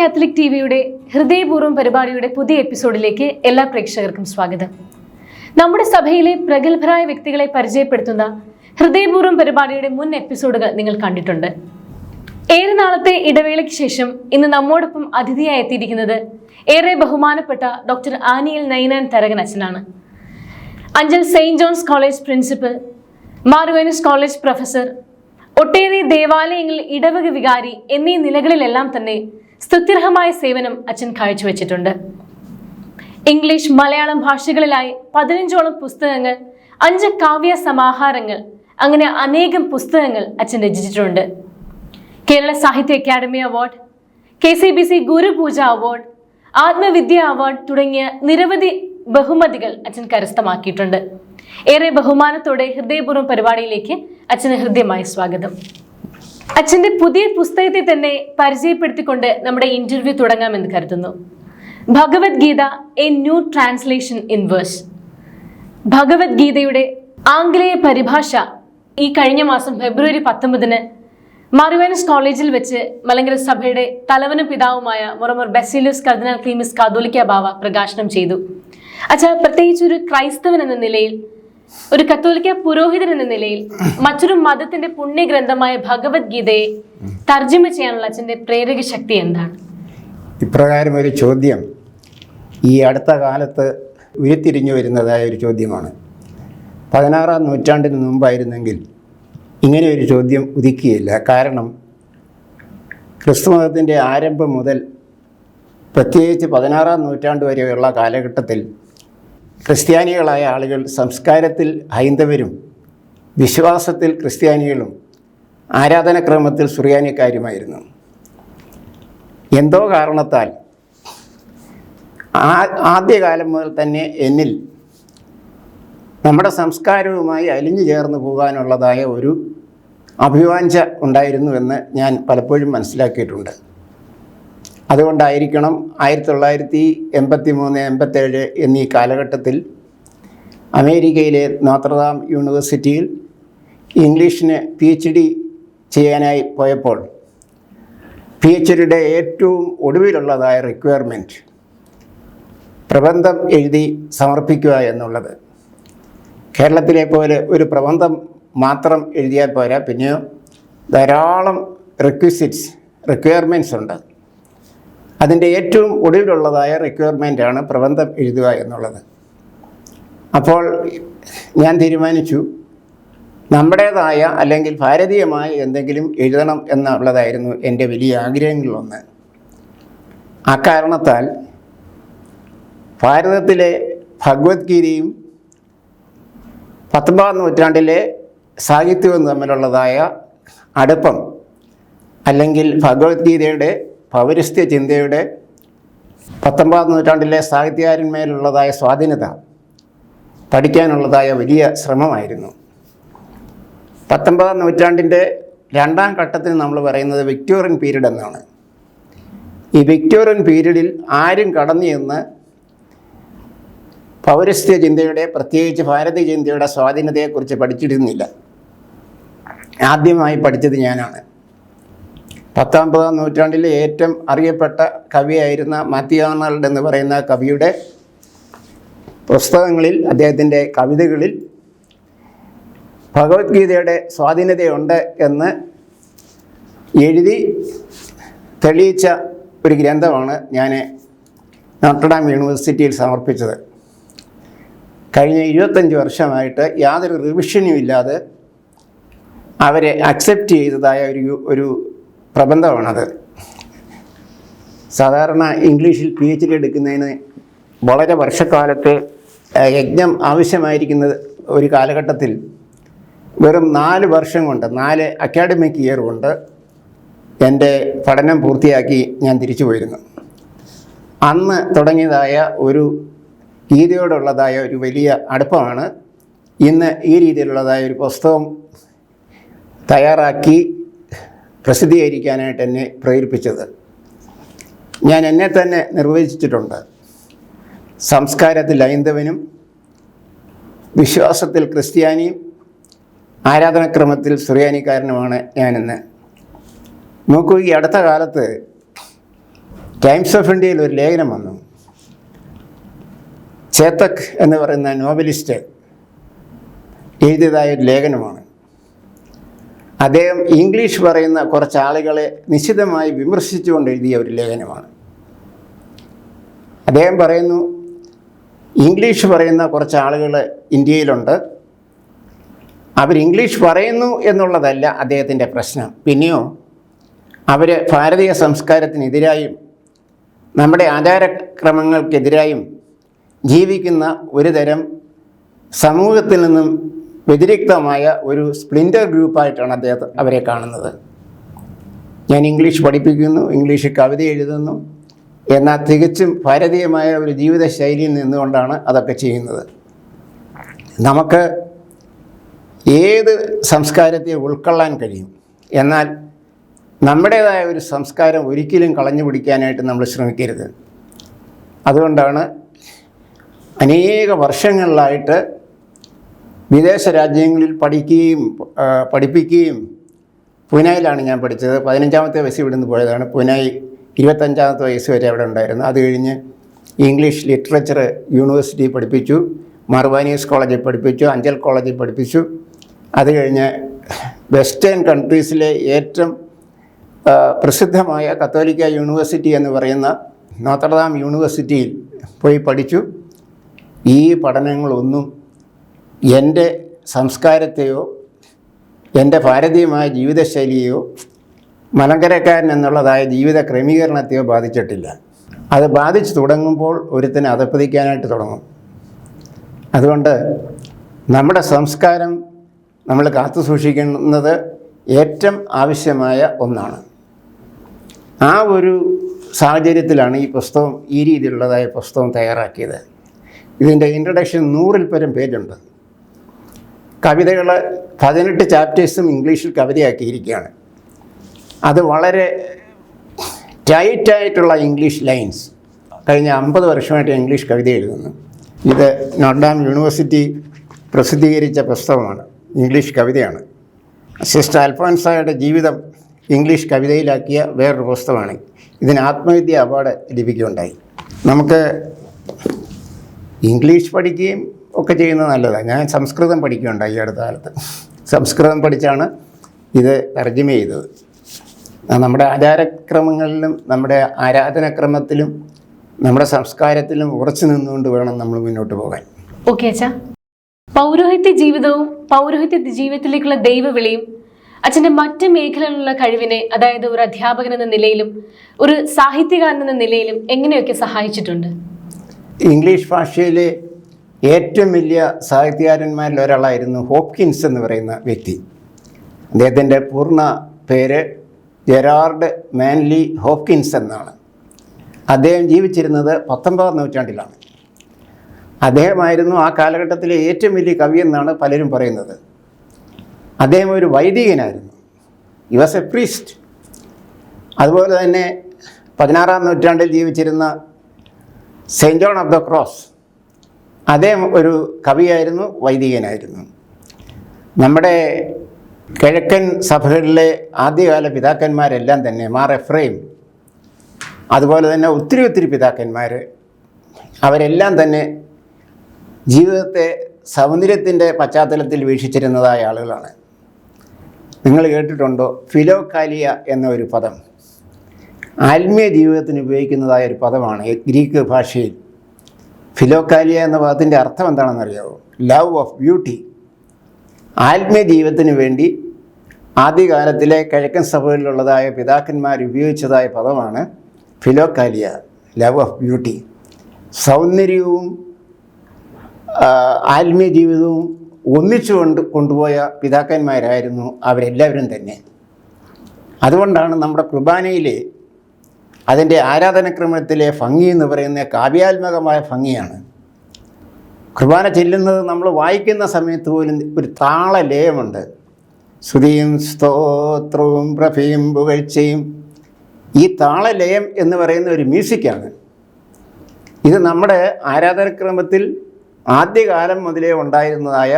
Catholic ടിവിയുടെ ഹൃദയപൂർവ്വം പരിപാടിയുടെ പുതിയ എപ്പിസോഡിലേക്ക് എല്ലാ പ്രേക്ഷകർക്കും സ്വാഗതം. നമ്മുടെ സഭയിലെ പ്രഗത്ഭരായ വ്യക്തികളെ പരിചയപ്പെടുത്തുന്ന ഹൃദയപൂർവ്വം പരിപാടിയുടെ മുൻ എപ്പിസോഡുകൾ നിങ്ങൾ കണ്ടിട്ടുണ്ട്. ഏറെ നാളത്തെ ഇടവേളയ്ക്ക് ശേഷം ഇന്ന് നമ്മോടൊപ്പം അതിഥിയായി എത്തിയിരിക്കുന്നത് ഏറെ ബഹുമാനപ്പെട്ട ഡോക്ടർ ആനിയൽ നൈനാൻ തരകൻ അച്ഛനാണ്. Anchal Saint John's college principal, Mar വെനീസ് കോളേജ് പ്രൊഫസർ, ഒട്ടേറെ ദേവാലയങ്ങളിൽ ഇടവക വികാരി എന്നീ നിലകളിലെല്ലാം തന്നെ സ്തുത്യർഹമായ സേവനം അച്ഛൻ കാഴ്ചവെച്ചിട്ടുണ്ട്. ഇംഗ്ലീഷ്, മലയാളം ഭാഷകളിലായി 15ഓളം പുസ്തകങ്ങൾ, 5 കാവ്യ സമാഹാരങ്ങൾ, അങ്ങനെ അനേകം പുസ്തകങ്ങൾ അച്ഛൻ രചിച്ചിട്ടുണ്ട്. Kerala Sahitya Akademi award, KCBC Gurupooja award, Atmavidya award തുടങ്ങിയ നിരവധി ബഹുമതികൾ അച്ഛൻ കരസ്ഥമാക്കിയിട്ടുണ്ട്. ഏറെ ബഹുമാനത്തോടെ ഹൃദയപൂർവ്വം പരിപാടിയിലേക്ക് അച്ഛന് ഹൃദ്യമായ സ്വാഗതം. അച്ഛൻ്റെ പുതിയ പുസ്തകത്തെ തന്നെ പരിചയപ്പെടുത്തിക്കൊണ്ട് നമ്മുടെ ഇന്റർവ്യൂ തുടങ്ങാമെന്ന് കരുതുന്നു. Bhagavad Gita, a new translation in verse. ഭഗവത്ഗീതയുടെ ആംഗലേയ പരിഭാഷ ഈ കഴിഞ്ഞ മാസം ഫെബ്രുവരി 19 മാർ വെനീസ് കോളേജിൽ വെച്ച് മലങ്കര സഭയുടെ തലവനും പിതാവുമായ മൊറമോർ ബസേലിയോസ് കർദിനാൾ ക്ലീമിസ് കാതോലിക്ക ബാവ പ്രകാശനം ചെയ്തു. അച്ഛാ, പ്രത്യേകിച്ച് ഒരു ക്രൈസ്തവൻ എന്ന നിലയിൽ, ഒരു കത്തോലിക്ക പുരോഹിതൻ എന്ന നിലയിൽ മറ്റൊരു മതത്തിന്റെ പുണ്യഗ്രന്ഥമായ ഭഗവത്ഗീതയെ തർജ്ജമ ചെയ്യാനുള്ള അച്ഛൻ്റെ പ്രേരക ശക്തി എന്താണ്? ഇപ്രകാരം ഒരു ചോദ്യം ഈ അടുത്ത കാലത്ത് ഉരുത്തിരിഞ്ഞു വരുന്നതായ ഒരു ചോദ്യമാണ്. 16-ാം നൂറ്റാണ്ടിന് മുമ്പായിരുന്നെങ്കിൽ ഇങ്ങനെ ഒരു ചോദ്യം ഉദിക്കുകയില്ല. കാരണം ക്രിസ്തുമതത്തിൻ്റെ ആരംഭം മുതൽ പ്രത്യേകിച്ച് 16-ാം നൂറ്റാണ്ട് വരെയുള്ള കാലഘട്ടത്തിൽ ക്രിസ്ത്യാനികളായ ആളുകൾ സംസ്കാരത്തിൽ ഹൈന്ദവരും വിശ്വാസത്തിൽ ക്രിസ്ത്യാനികളും ആരാധനക്രമത്തിൽ സുറിയാനിക്കാരുമായിരുന്നു. എന്തോ കാരണത്താൽ ആദ്യകാലം മുതൽ തന്നെ എന്നിൽ നമ്മുടെ സംസ്കാരവുമായി അലിഞ്ഞു ചേർന്ന് പോകാനുള്ളതായ ഒരു അഭിവാഞ്ച ഉണ്ടായിരുന്നുവെന്ന് ഞാൻ പലപ്പോഴും മനസ്സിലാക്കിയിട്ടുണ്ട്. അതുകൊണ്ടായിരിക്കണം 1983, 87 എന്നീ കാലഘട്ടത്തിൽ അമേരിക്കയിലെ നോത്രദാം യൂണിവേഴ്സിറ്റിയിൽ ഇംഗ്ലീഷിന് PhD ചെയ്യാനായി പോയപ്പോൾ PhDയുടെ ഏറ്റവും ഒടുവിലുള്ളതായ റിക്വയർമെൻറ്റ് പ്രബന്ധം എഴുതി സമർപ്പിക്കുക എന്നുള്ളത്. കേരളത്തിലെ പോലെ ഒരു പ്രബന്ധം മാത്രം എഴുതിയാൽ പോരാ, പിന്നെയോ ധാരാളം റിക്വയർമെൻറ്റ്സ് ഉണ്ട്. അതിൻ്റെ ഏറ്റവും ഒടുവിലുള്ളതായ റിക്വയർമെൻറ്റാണ് പ്രബന്ധം എഴുതുക എന്നുള്ളത്. അപ്പോൾ ഞാൻ തീരുമാനിച്ചു, നമ്മുടേതായ അല്ലെങ്കിൽ ഭാരതീയമായ എന്തെങ്കിലും എഴുതണം എന്നുള്ളതായിരുന്നു എൻ്റെ വലിയ ആഗ്രഹങ്ങളിലൊന്ന്. അക്കാരണത്താൽ ഭാരതത്തിലെ ഭഗവത്ഗീതയും 19-ാം നൂറ്റാണ്ടിലെ സാഹിത്യവും തമ്മിലുള്ളതായ അടുപ്പം, അല്ലെങ്കിൽ ഭഗവത്ഗീതയുടെ പൗരസ്ത്യ ചിന്തയുടെ 19-ാം നൂറ്റാണ്ടിലെ സാഹിത്യകാരന്മേലുള്ളതായ സ്വാധീനത പഠിക്കാനുള്ളതായ വലിയ ശ്രമമായിരുന്നു. 19-ാം നൂറ്റാണ്ടിൻ്റെ 2ാം ഘട്ടത്തിന് നമ്മൾ പറയുന്നത് വിക്ടോറിയൻ പീരീഡ് എന്നാണ്. ഈ വിക്ടോറിയൻ പീരീഡിൽ ആരും കടന്നു ചെന്ന് പൗരസ്ത്യ ചിന്തയുടെ, പ്രത്യേകിച്ച് ഭാരതീയ ചിന്തയുടെ സ്വാധീനതയെക്കുറിച്ച് പഠിച്ചിരുന്നില്ല. ആദ്യമായി പഠിച്ചത് ഞാനാണ്. 19-ാം നൂറ്റാണ്ടിലെ ഏറ്റവും അറിയപ്പെട്ട കവിയായിരുന്ന മാത്യു ആർണോൾഡ് എന്ന് പറയുന്ന കവിയുടെ പുസ്തകങ്ങളിൽ, അദ്ദേഹത്തിൻ്റെ കവിതകളിൽ ഭഗവത്ഗീതയുടെ സ്വാധീനതയുണ്ട് എന്ന് എഴുതി തെളിയിച്ച ഒരു ഗ്രന്ഥമാണ് ഞാൻ നോട്ടർഡാം യൂണിവേഴ്സിറ്റിയിൽ സമർപ്പിച്ചത്. കഴിഞ്ഞ 25 വർഷമായിട്ട് യാതൊരു റിവിഷനും ഇല്ലാതെ അവരെ അക്സെപ്റ്റ് ചെയ്തതായ ഒരു പ്രബന്ധമാണത്. സാധാരണ ഇംഗ്ലീഷിൽ PhD എടുക്കുന്നതിന് വളരെ വർഷക്കാലത്തെ യജ്ഞം ആവശ്യമായിരിക്കുന്നത് ഒരു കാലഘട്ടത്തിൽ വെറും 4 വർഷം കൊണ്ട്, 4 അക്കാഡമിക് ഇയർ കൊണ്ട് എൻ്റെ പഠനം പൂർത്തിയാക്കി ഞാൻ തിരിച്ചു പോയിരുന്നു. അന്ന് തുടങ്ങിയതായ ഒരു ഗീതയോടുള്ളതായ ഒരു വലിയ അടുപ്പമാണ് ഇന്ന് ഈ രീതിയിലുള്ളതായ ഒരു പുസ്തകം തയ്യാറാക്കി പ്രസിദ്ധീകരിക്കാനായിട്ട് എന്നെ പ്രേരിപ്പിച്ചത്. ഞാൻ എന്നെ തന്നെ നിർവചിച്ചിട്ടുണ്ട്, സംസ്കാരത്തിൽ ഹൈന്ദവനും വിശ്വാസത്തിൽ ക്രിസ്ത്യാനിയും ആരാധനാക്രമത്തിൽ സുറിയാനിക്കാരനുമാണ് ഞാനെന്ന്. നോക്കൂ, ഈ അടുത്ത കാലത്ത് ടൈംസ് ഓഫ് ഇന്ത്യയിൽ ഒരു ലേഖനം വന്നു. ചേതക് എന്ന് പറയുന്ന നോവലിസ്റ്റ് എഴുതിയതായ ഒരു ലേഖനമാണ്. അദ്ദേഹം ഇംഗ്ലീഷ് പറയുന്ന കുറച്ച് ആളുകളെ നിശിതമായി വിമർശിച്ചുകൊണ്ട് എഴുതിയ ഒരു ലേഖനമാണ്. അദ്ദേഹം പറയുന്നു, ഇംഗ്ലീഷ് പറയുന്ന കുറച്ച് ആളുകൾ ഇന്ത്യയിലുണ്ട്. അവർ ഇംഗ്ലീഷ് പറയുന്നു എന്നുള്ളതല്ല അദ്ദേഹത്തിൻ്റെ പ്രശ്നം. പിന്നെയോ അവർ ഭാരതീയ സംസ്കാരത്തിനെതിരായും നമ്മുടെ ആചാരക്രമങ്ങൾക്കെതിരായും ജീവിക്കുന്ന ഒരു തരം സമൂഹത്തിൽ നിന്നും വ്യതിരിക്തമായ ഒരു സ്പ്ലിൻറ്റർ ഗ്രൂപ്പായിട്ടാണ് അവരെ കാണുന്നത്. ഞാൻ ഇംഗ്ലീഷ് പഠിപ്പിക്കുന്നു, ഇംഗ്ലീഷിൽ കവിത എഴുതുന്നു, എന്നാൽ തികച്ചും ഭാരതീയമായ ഒരു ജീവിത ശൈലിയിൽ നിന്നുകൊണ്ടാണ് അതൊക്കെ ചെയ്യുന്നത്. നമുക്ക് ഏത് സംസ്കാരത്തെ ഉൾക്കൊള്ളാൻ കഴിയും, എന്നാൽ നമ്മുടേതായ ഒരു സംസ്കാരം ഒരിക്കലും കളഞ്ഞു പിടിക്കാനായിട്ട് നമ്മൾ ശ്രമിക്കരുത്. അതുകൊണ്ടാണ് അനേക വർഷങ്ങളിലായിട്ട് വിദേശ രാജ്യങ്ങളിൽ പഠിപ്പിക്കുകയും പൂനെയിലാണ് ഞാൻ പഠിച്ചത്. 15ാമത്തെ വയസ്സിൽ ഇവിടുന്ന് പോയതാണ്. പൂനെ 25ാമത്തെ വയസ്സ് വരെ അവിടെ ഉണ്ടായിരുന്നു. അത് കഴിഞ്ഞ് ഇംഗ്ലീഷ് ലിറ്ററേച്ചർ യൂണിവേഴ്സിറ്റി പഠിപ്പിച്ചു, മർവാനീസ് കോളേജിൽ പഠിപ്പിച്ചു, അഞ്ചൽ കോളേജിൽ പഠിപ്പിച്ചു. അത് കഴിഞ്ഞ് വെസ്റ്റേൺ കൺട്രീസിലെ ഏറ്റവും പ്രസിദ്ധമായ കത്തോലിക്ക യൂണിവേഴ്സിറ്റി എന്ന് പറയുന്ന നോത്രദാം യൂണിവേഴ്സിറ്റിയിൽ പോയി പഠിച്ചു. ഈ പഠനങ്ങളൊന്നും എൻ്റെ സംസ്കാരത്തെയോ എൻ്റെ ഭാരതീയമായ ജീവിതശൈലിയെയോ മലങ്കരക്കാരൻ എന്നുള്ളതായ ജീവിത ക്രമീകരണത്തെയോ ബാധിച്ചിട്ടില്ല. അത് ബാധിച്ചു തുടങ്ങുമ്പോൾ ഒരുത്തിന് അധപ്പതിക്കാനായിട്ട് തുടങ്ങും. അതുകൊണ്ട് നമ്മുടെ സംസ്കാരം നമ്മൾ കാത്തു സൂക്ഷിക്കുന്നത് ഏറ്റവും ആവശ്യമായ ഒന്നാണ്. ആ ഒരു സാഹചര്യത്തിലാണ് ഈ പുസ്തകം, ഈ രീതിയിലുള്ളതായ പുസ്തകം തയ്യാറാക്കിയത്. ഇതിൻ്റെ ഇൻട്രൊഡക്ഷൻ 100-ൽ പരം പേജുണ്ട്. കവിതകൾ 18 ചാപ്റ്റേഴ്സും ഇംഗ്ലീഷിൽ കവിതയാക്കിയിരിക്കുകയാണ്. അത് വളരെ ടൈറ്റായിട്ടുള്ള ഇംഗ്ലീഷ് ലൈൻസ്. കഴിഞ്ഞ 50 വർഷമായിട്ട് ഇംഗ്ലീഷ് കവിത എഴുതുന്നു. ഇത് നോട്ടർഡാം യൂണിവേഴ്സിറ്റി പ്രസിദ്ധീകരിച്ച പുസ്തകമാണ്, ഇംഗ്ലീഷ് കവിതയാണ്. സിസ്റ്റർ അൽഫോൻസായുടെ ജീവിതം ഇംഗ്ലീഷ് കവിതയിലാക്കിയ വേറൊരു പുസ്തകമാണ്. ഇതിന് ആത്മവിദ്യ അവാർഡ് ലഭിക്കുകയുണ്ടായി. നമുക്ക് ഇംഗ്ലീഷ് പഠിക്കുകയും ഒക്കെ ചെയ്യുന്നത് നല്ലതാണ്. ഞാൻ സംസ്കൃതം പഠിക്കുകയുണ്ടായി ഈ അടുത്ത കാലത്ത്. സംസ്കൃതം പഠിച്ചാണ് ഇത് തർജ്ജമ ചെയ്തത്. നമ്മുടെ ആചാരക്രമങ്ങളിലും നമ്മുടെ ആരാധനാക്രമത്തിലും നമ്മുടെ സംസ്കാരത്തിലും ഉറച്ചു നിന്നുകൊണ്ട് വേണം നമ്മൾ മുന്നോട്ട് പോകാൻ. ഓക്കെ അച്ഛാ, പൗരോഹിത്യ ജീവിതവും പൗരോഹിത്യ ജീവിതത്തിലേക്കുള്ള ദൈവവിളിയും അച്ഛൻ്റെ മറ്റ് മേഖലകളിലുള്ള കഴിവിനെ, അതായത് ഒരു അധ്യാപകൻ എന്ന നിലയിലും ഒരു സാഹിത്യകാരൻ എന്ന നിലയിലും എങ്ങനെയൊക്കെ സഹായിച്ചിട്ടുണ്ട്? ഇംഗ്ലീഷ് ഭാഷയിലെ ഏറ്റവും വലിയ സാഹിത്യകാരന്മാരിൽ ഒരാളായിരുന്നു ഹോപ്കിൻസ് എന്ന് പറയുന്ന വ്യക്തി. അദ്ദേഹത്തിൻ്റെ പൂർണ്ണ പേര് ജെറാർഡ് മാൻലി ഹോപ്കിൻസ് എന്നാണ്. അദ്ദേഹം ജീവിച്ചിരുന്നത് 19ാം നൂറ്റാണ്ടിലാണ്. അദ്ദേഹമായിരുന്നു ആ കാലഘട്ടത്തിലെ ഏറ്റവും വലിയ കവി എന്നാണ് പലരും പറയുന്നത്. അദ്ദേഹം ഒരു വൈദികനായിരുന്നു. He was a priest. അതുപോലെ തന്നെ 16ാം നൂറ്റാണ്ടിൽ ജീവിച്ചിരുന്ന saint John of the Cross, അദ്ദേഹം ഒരു കവിയായിരുന്നു, വൈദികനായിരുന്നു. നമ്മുടെ കിഴക്കൻ സഭകളിലെ ആദ്യകാല പിതാക്കന്മാരെല്ലാം തന്നെ, മാർ എഫ്രൈം, അതുപോലെ തന്നെ ഒത്തിരി പിതാക്കന്മാർ, അവരെല്ലാം തന്നെ ജീവിതത്തെ സൗന്ദര്യത്തിൻ്റെ പശ്ചാത്തലത്തിൽ വീക്ഷിച്ചിരുന്നതായ ആളുകളാണ്. നിങ്ങൾ കേട്ടിട്ടുണ്ടോ ഫിലോക്കാലിയ എന്ന ഒരു പദം? ആത്മീയ ജീവിതത്തിന് ഉപയോഗിക്കുന്നതായ ഒരു പദമാണ് ഗ്രീക്ക് ഭാഷയിൽ. ഫിലോക്കാലിയ എന്ന പദത്തിൻ്റെ അർത്ഥം എന്താണെന്നറിയാമോ? Love of beauty. ആത്മീയ ജീവിതത്തിന് വേണ്ടി ആദ്യകാലത്തിലെ കിഴക്കൻ സഭകളിലുള്ളതായ പിതാക്കന്മാർ ഉപയോഗിച്ചതായ പദമാണ് ഫിലോക്കാലിയ, ലവ് ഓഫ് ബ്യൂട്ടി. സൗന്ദര്യവും ആത്മീയ ജീവിതവും ഒന്നിച്ചു കൊണ്ടുപോയ പിതാക്കന്മാരായിരുന്നു അവരെല്ലാവരും തന്നെ. അതുകൊണ്ടാണ് നമ്മുടെ കുർബാനയിലെ അതിൻ്റെ ആരാധനക്രമത്തിലെ ഭംഗി എന്ന് പറയുന്ന കാവ്യാത്മകമായ ഭംഗിയാണ്. കുർബാന ചെല്ലുന്നത് നമ്മൾ വായിക്കുന്ന സമയത്ത് പോലും ഒരു താളലയമുണ്ട്. സ്തുതിയും സ്തോത്രവും പ്രഭയും പുകഴ്ചയും, ഈ താളലയം എന്ന് പറയുന്ന ഒരു മ്യൂസിക്കാണ്. ഇത് നമ്മുടെ ആരാധനക്രമത്തിൽ ആദ്യകാലം മുതലേ ഉണ്ടായിരുന്നതായ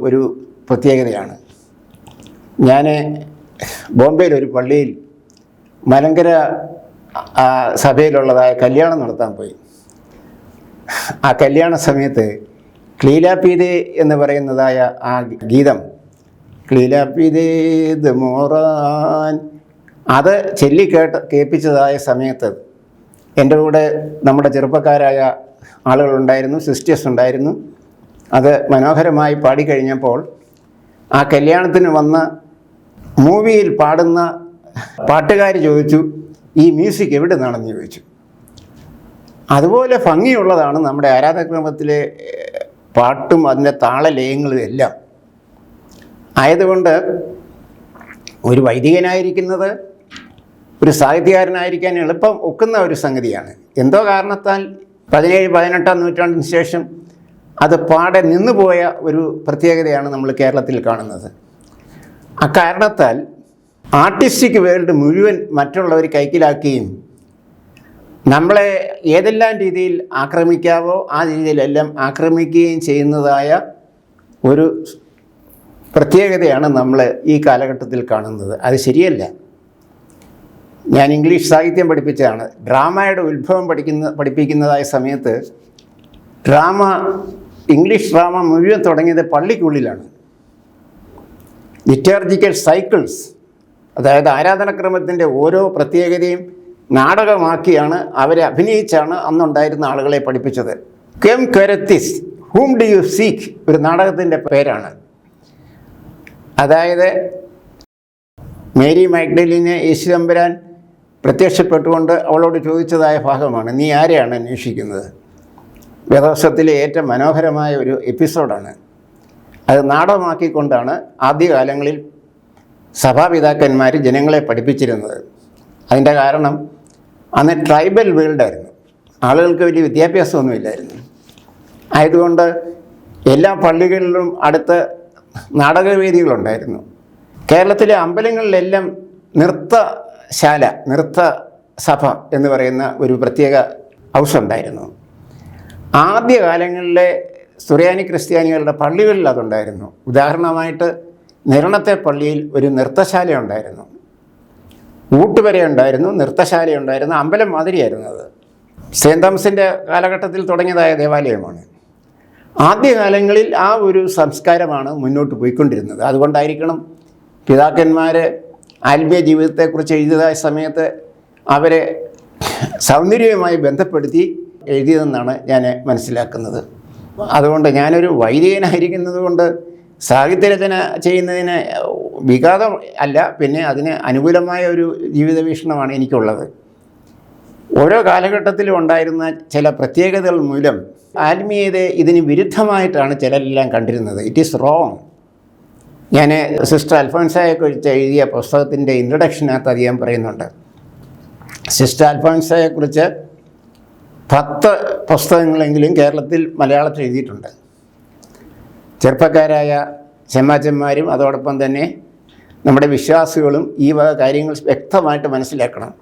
ഒരു പ്രത്യേകതയാണ്. ഞാൻ ബോംബെയിലൊരു പള്ളിയിൽ മലങ്കര ആ സഭയിലുള്ളതായ കല്യാണം നടത്താൻ പോയി. ആ കല്യാണ സമയത്ത് ക്ലീലാപ്പീതേ എന്ന് പറയുന്നതായ ആ ഗീതം, ക്ലീലാപ്പീതേ ദ് മോറാൻ, അത് കേൾപ്പിച്ചതായ സമയത്ത് എൻ്റെ കൂടെ നമ്മുടെ ചെറുപ്പക്കാരായ ആളുകളുണ്ടായിരുന്നു, സിസ്റ്റേഴ്സ് ഉണ്ടായിരുന്നു. അത് മനോഹരമായി പാടിക്കഴിഞ്ഞപ്പോൾ ആ കല്യാണത്തിന് വന്ന മൂവിയിൽ പാടുന്ന പാട്ടുകാർ ചോദിച്ചു, ഈ മ്യൂസിക് എവിടെ നിന്നാണെന്ന് ചോദിച്ചു. അതുപോലെ ഭംഗിയുള്ളതാണ് നമ്മുടെ ആരാധനാക്രമത്തിലെ പാട്ടും അതിൻ്റെ താളലയങ്ങളും എല്ലാം. ആയതുകൊണ്ട് ഒരു വൈദികനായിരിക്കുന്നത് ഒരു സാഹിത്യകാരനായിരിക്കാൻ എളുപ്പം ഒക്കുന്ന ഒരു സംഗതിയാണ്. എന്തോ കാരണത്താൽ 17-18 നൂറ്റാണ്ടിന് ശേഷം അത് പാടെ നിന്നുപോയ ഒരു പ്രത്യേകതയാണ് നമ്മൾ കേരളത്തിൽ കാണുന്നത്. അക്കാരണത്താൽ ആർട്ടിസ്റ്റിക് വേൾഡ് മുഴുവൻ മറ്റുള്ളവർ കൈക്കലാക്കുകയും നമ്മളെ ഏതെല്ലാം രീതിയിൽ ആക്രമിക്കാവോ ആ രീതിയിലെല്ലാം ആക്രമിക്കുകയും ചെയ്യുന്നതായ ഒരു പ്രത്യേകതയാണ് നമ്മൾ ഈ കാലഘട്ടത്തിൽ കാണുന്നത്. അത് ശരിയല്ല. ഞാൻ ഇംഗ്ലീഷ് സാഹിത്യം പഠിപ്പിച്ചതാണ്. ഡ്രാമയുടെ ഉത്ഭവം പഠിപ്പിക്കുന്നതായ സമയത്ത് ഇംഗ്ലീഷ് ഡ്രാമ മുഴുവൻ തുടങ്ങിയത് പള്ളിക്കുള്ളിലാണ്. ലിറ്റർജിക്കൽ സൈക്കിൾസ്, അതായത് ആരാധനാക്രമത്തിൻ്റെ ഓരോ പ്രത്യേകതയും നാടകമാക്കിയാണ്, അവരെ അഭിനയിച്ചാണ് അന്നുണ്ടായിരുന്ന ആളുകളെ പഠിപ്പിച്ചത്. കെം ക്വരത്തിസ് ഹൂം ഡു യു സീക്ക് ഒരു നാടകത്തിൻ്റെ പേരാണ്. അതായത് മേരി മാഗ്ഡലിനെ യേശുതമ്പുരാൻ പ്രത്യക്ഷപ്പെട്ടുകൊണ്ട് അവളോട് ചോദിച്ചതായ ഭാഗമാണ്, നീ ആരെയാണ് അന്വേഷിക്കുന്നത്? വേദപുസ്തകത്തിലെ ഏറ്റവും മനോഹരമായ ഒരു എപ്പിസോഡാണ്. അത് നാടകമാക്കിക്കൊണ്ടാണ് ആദ്യകാലങ്ങളിൽ സഭാപിതാക്കന്മാർ ജനങ്ങളെ പഠിപ്പിച്ചിരുന്നത്. അതിൻ്റെ കാരണം അന്ന് ട്രൈബൽ വേൾഡായിരുന്നു, ആളുകൾക്ക് വലിയ വിദ്യാഭ്യാസമൊന്നുമില്ലായിരുന്നു. ആയതുകൊണ്ട് എല്ലാ പള്ളികളിലും അടുത്ത് നാടകവേദികളുണ്ടായിരുന്നു. കേരളത്തിലെ അമ്പലങ്ങളിലെല്ലാം നൃത്ത സഭ എന്ന് പറയുന്ന ഒരു പ്രത്യേക ഹൗസ് ഉണ്ടായിരുന്നു. ആദ്യകാലങ്ങളിലെ സുറിയാനി ക്രിസ്ത്യാനികളുടെ പള്ളികളിൽ അതുണ്ടായിരുന്നു. ഉദാഹരണമായിട്ട് നിരണത്തെ പള്ളിയിൽ ഒരു നൃത്തശാല ഉണ്ടായിരുന്നു, ഊട്ടുവര ഉണ്ടായിരുന്നു, നൃത്തശാലയുണ്ടായിരുന്നു, അമ്പലം മാതിരിയായിരുന്നു അത്. സെയിൻറ് തോമസിൻ്റെ കാലഘട്ടത്തിൽ തുടങ്ങിയതായ ദേവാലയമാണ്. ആദ്യകാലങ്ങളിൽ ആ ഒരു സംസ്കാരമാണ് മുന്നോട്ട് പോയിക്കൊണ്ടിരുന്നത്. അതുകൊണ്ടായിരിക്കണം പിതാക്കന്മാർ ആത്മീയ ജീവിതത്തെക്കുറിച്ച് എഴുതിയതായ സമയത്ത് അവരെ സൗന്ദര്യവുമായി ബന്ധപ്പെടുത്തി എഴുതിയതെന്നാണ് ഞാൻ മനസ്സിലാക്കുന്നത്. അതുകൊണ്ട് ഞാനൊരു വൈദികനായിരിക്കുന്നത് കൊണ്ട് സാഹിത്യരചന ചെയ്യുന്നതിന് വിഘാതം അല്ല, പിന്നെ അതിന് അനുകൂലമായ ഒരു ജീവിത വീക്ഷണമാണ് എനിക്കുള്ളത്. ഓരോ കാലഘട്ടത്തിലും ഉണ്ടായിരുന്ന ചില പ്രത്യേകതകൾ മൂലം ആത്മീയതയെ ഇതിന് വിരുദ്ധമായിട്ടാണ് ചിലരെല്ലാം കണ്ടിരുന്നത്. It is wrong. ഞാൻ സിസ്റ്റർ അൽഫോൻസായെക്കുറിച്ച് എഴുതിയ പുസ്തകത്തിൻ്റെ ഇൻട്രൊഡക്ഷനകത്ത് അധികം പറയുന്നുണ്ട്. സിസ്റ്റർ അൽഫോൻസായെക്കുറിച്ച് 10 പുസ്തകങ്ങളെങ്കിലും കേരളത്തിൽ മലയാളത്തിൽ എഴുതിയിട്ടുണ്ട്. ചെറുപ്പക്കാരായ ചെമ്മാച്ചന്മാരും അതോടൊപ്പം തന്നെ നമ്മുടെ വിശ്വാസികളും ഈ വക കാര്യങ്ങൾ വ്യക്തമായിട്ട് മനസ്സിലാക്കണം.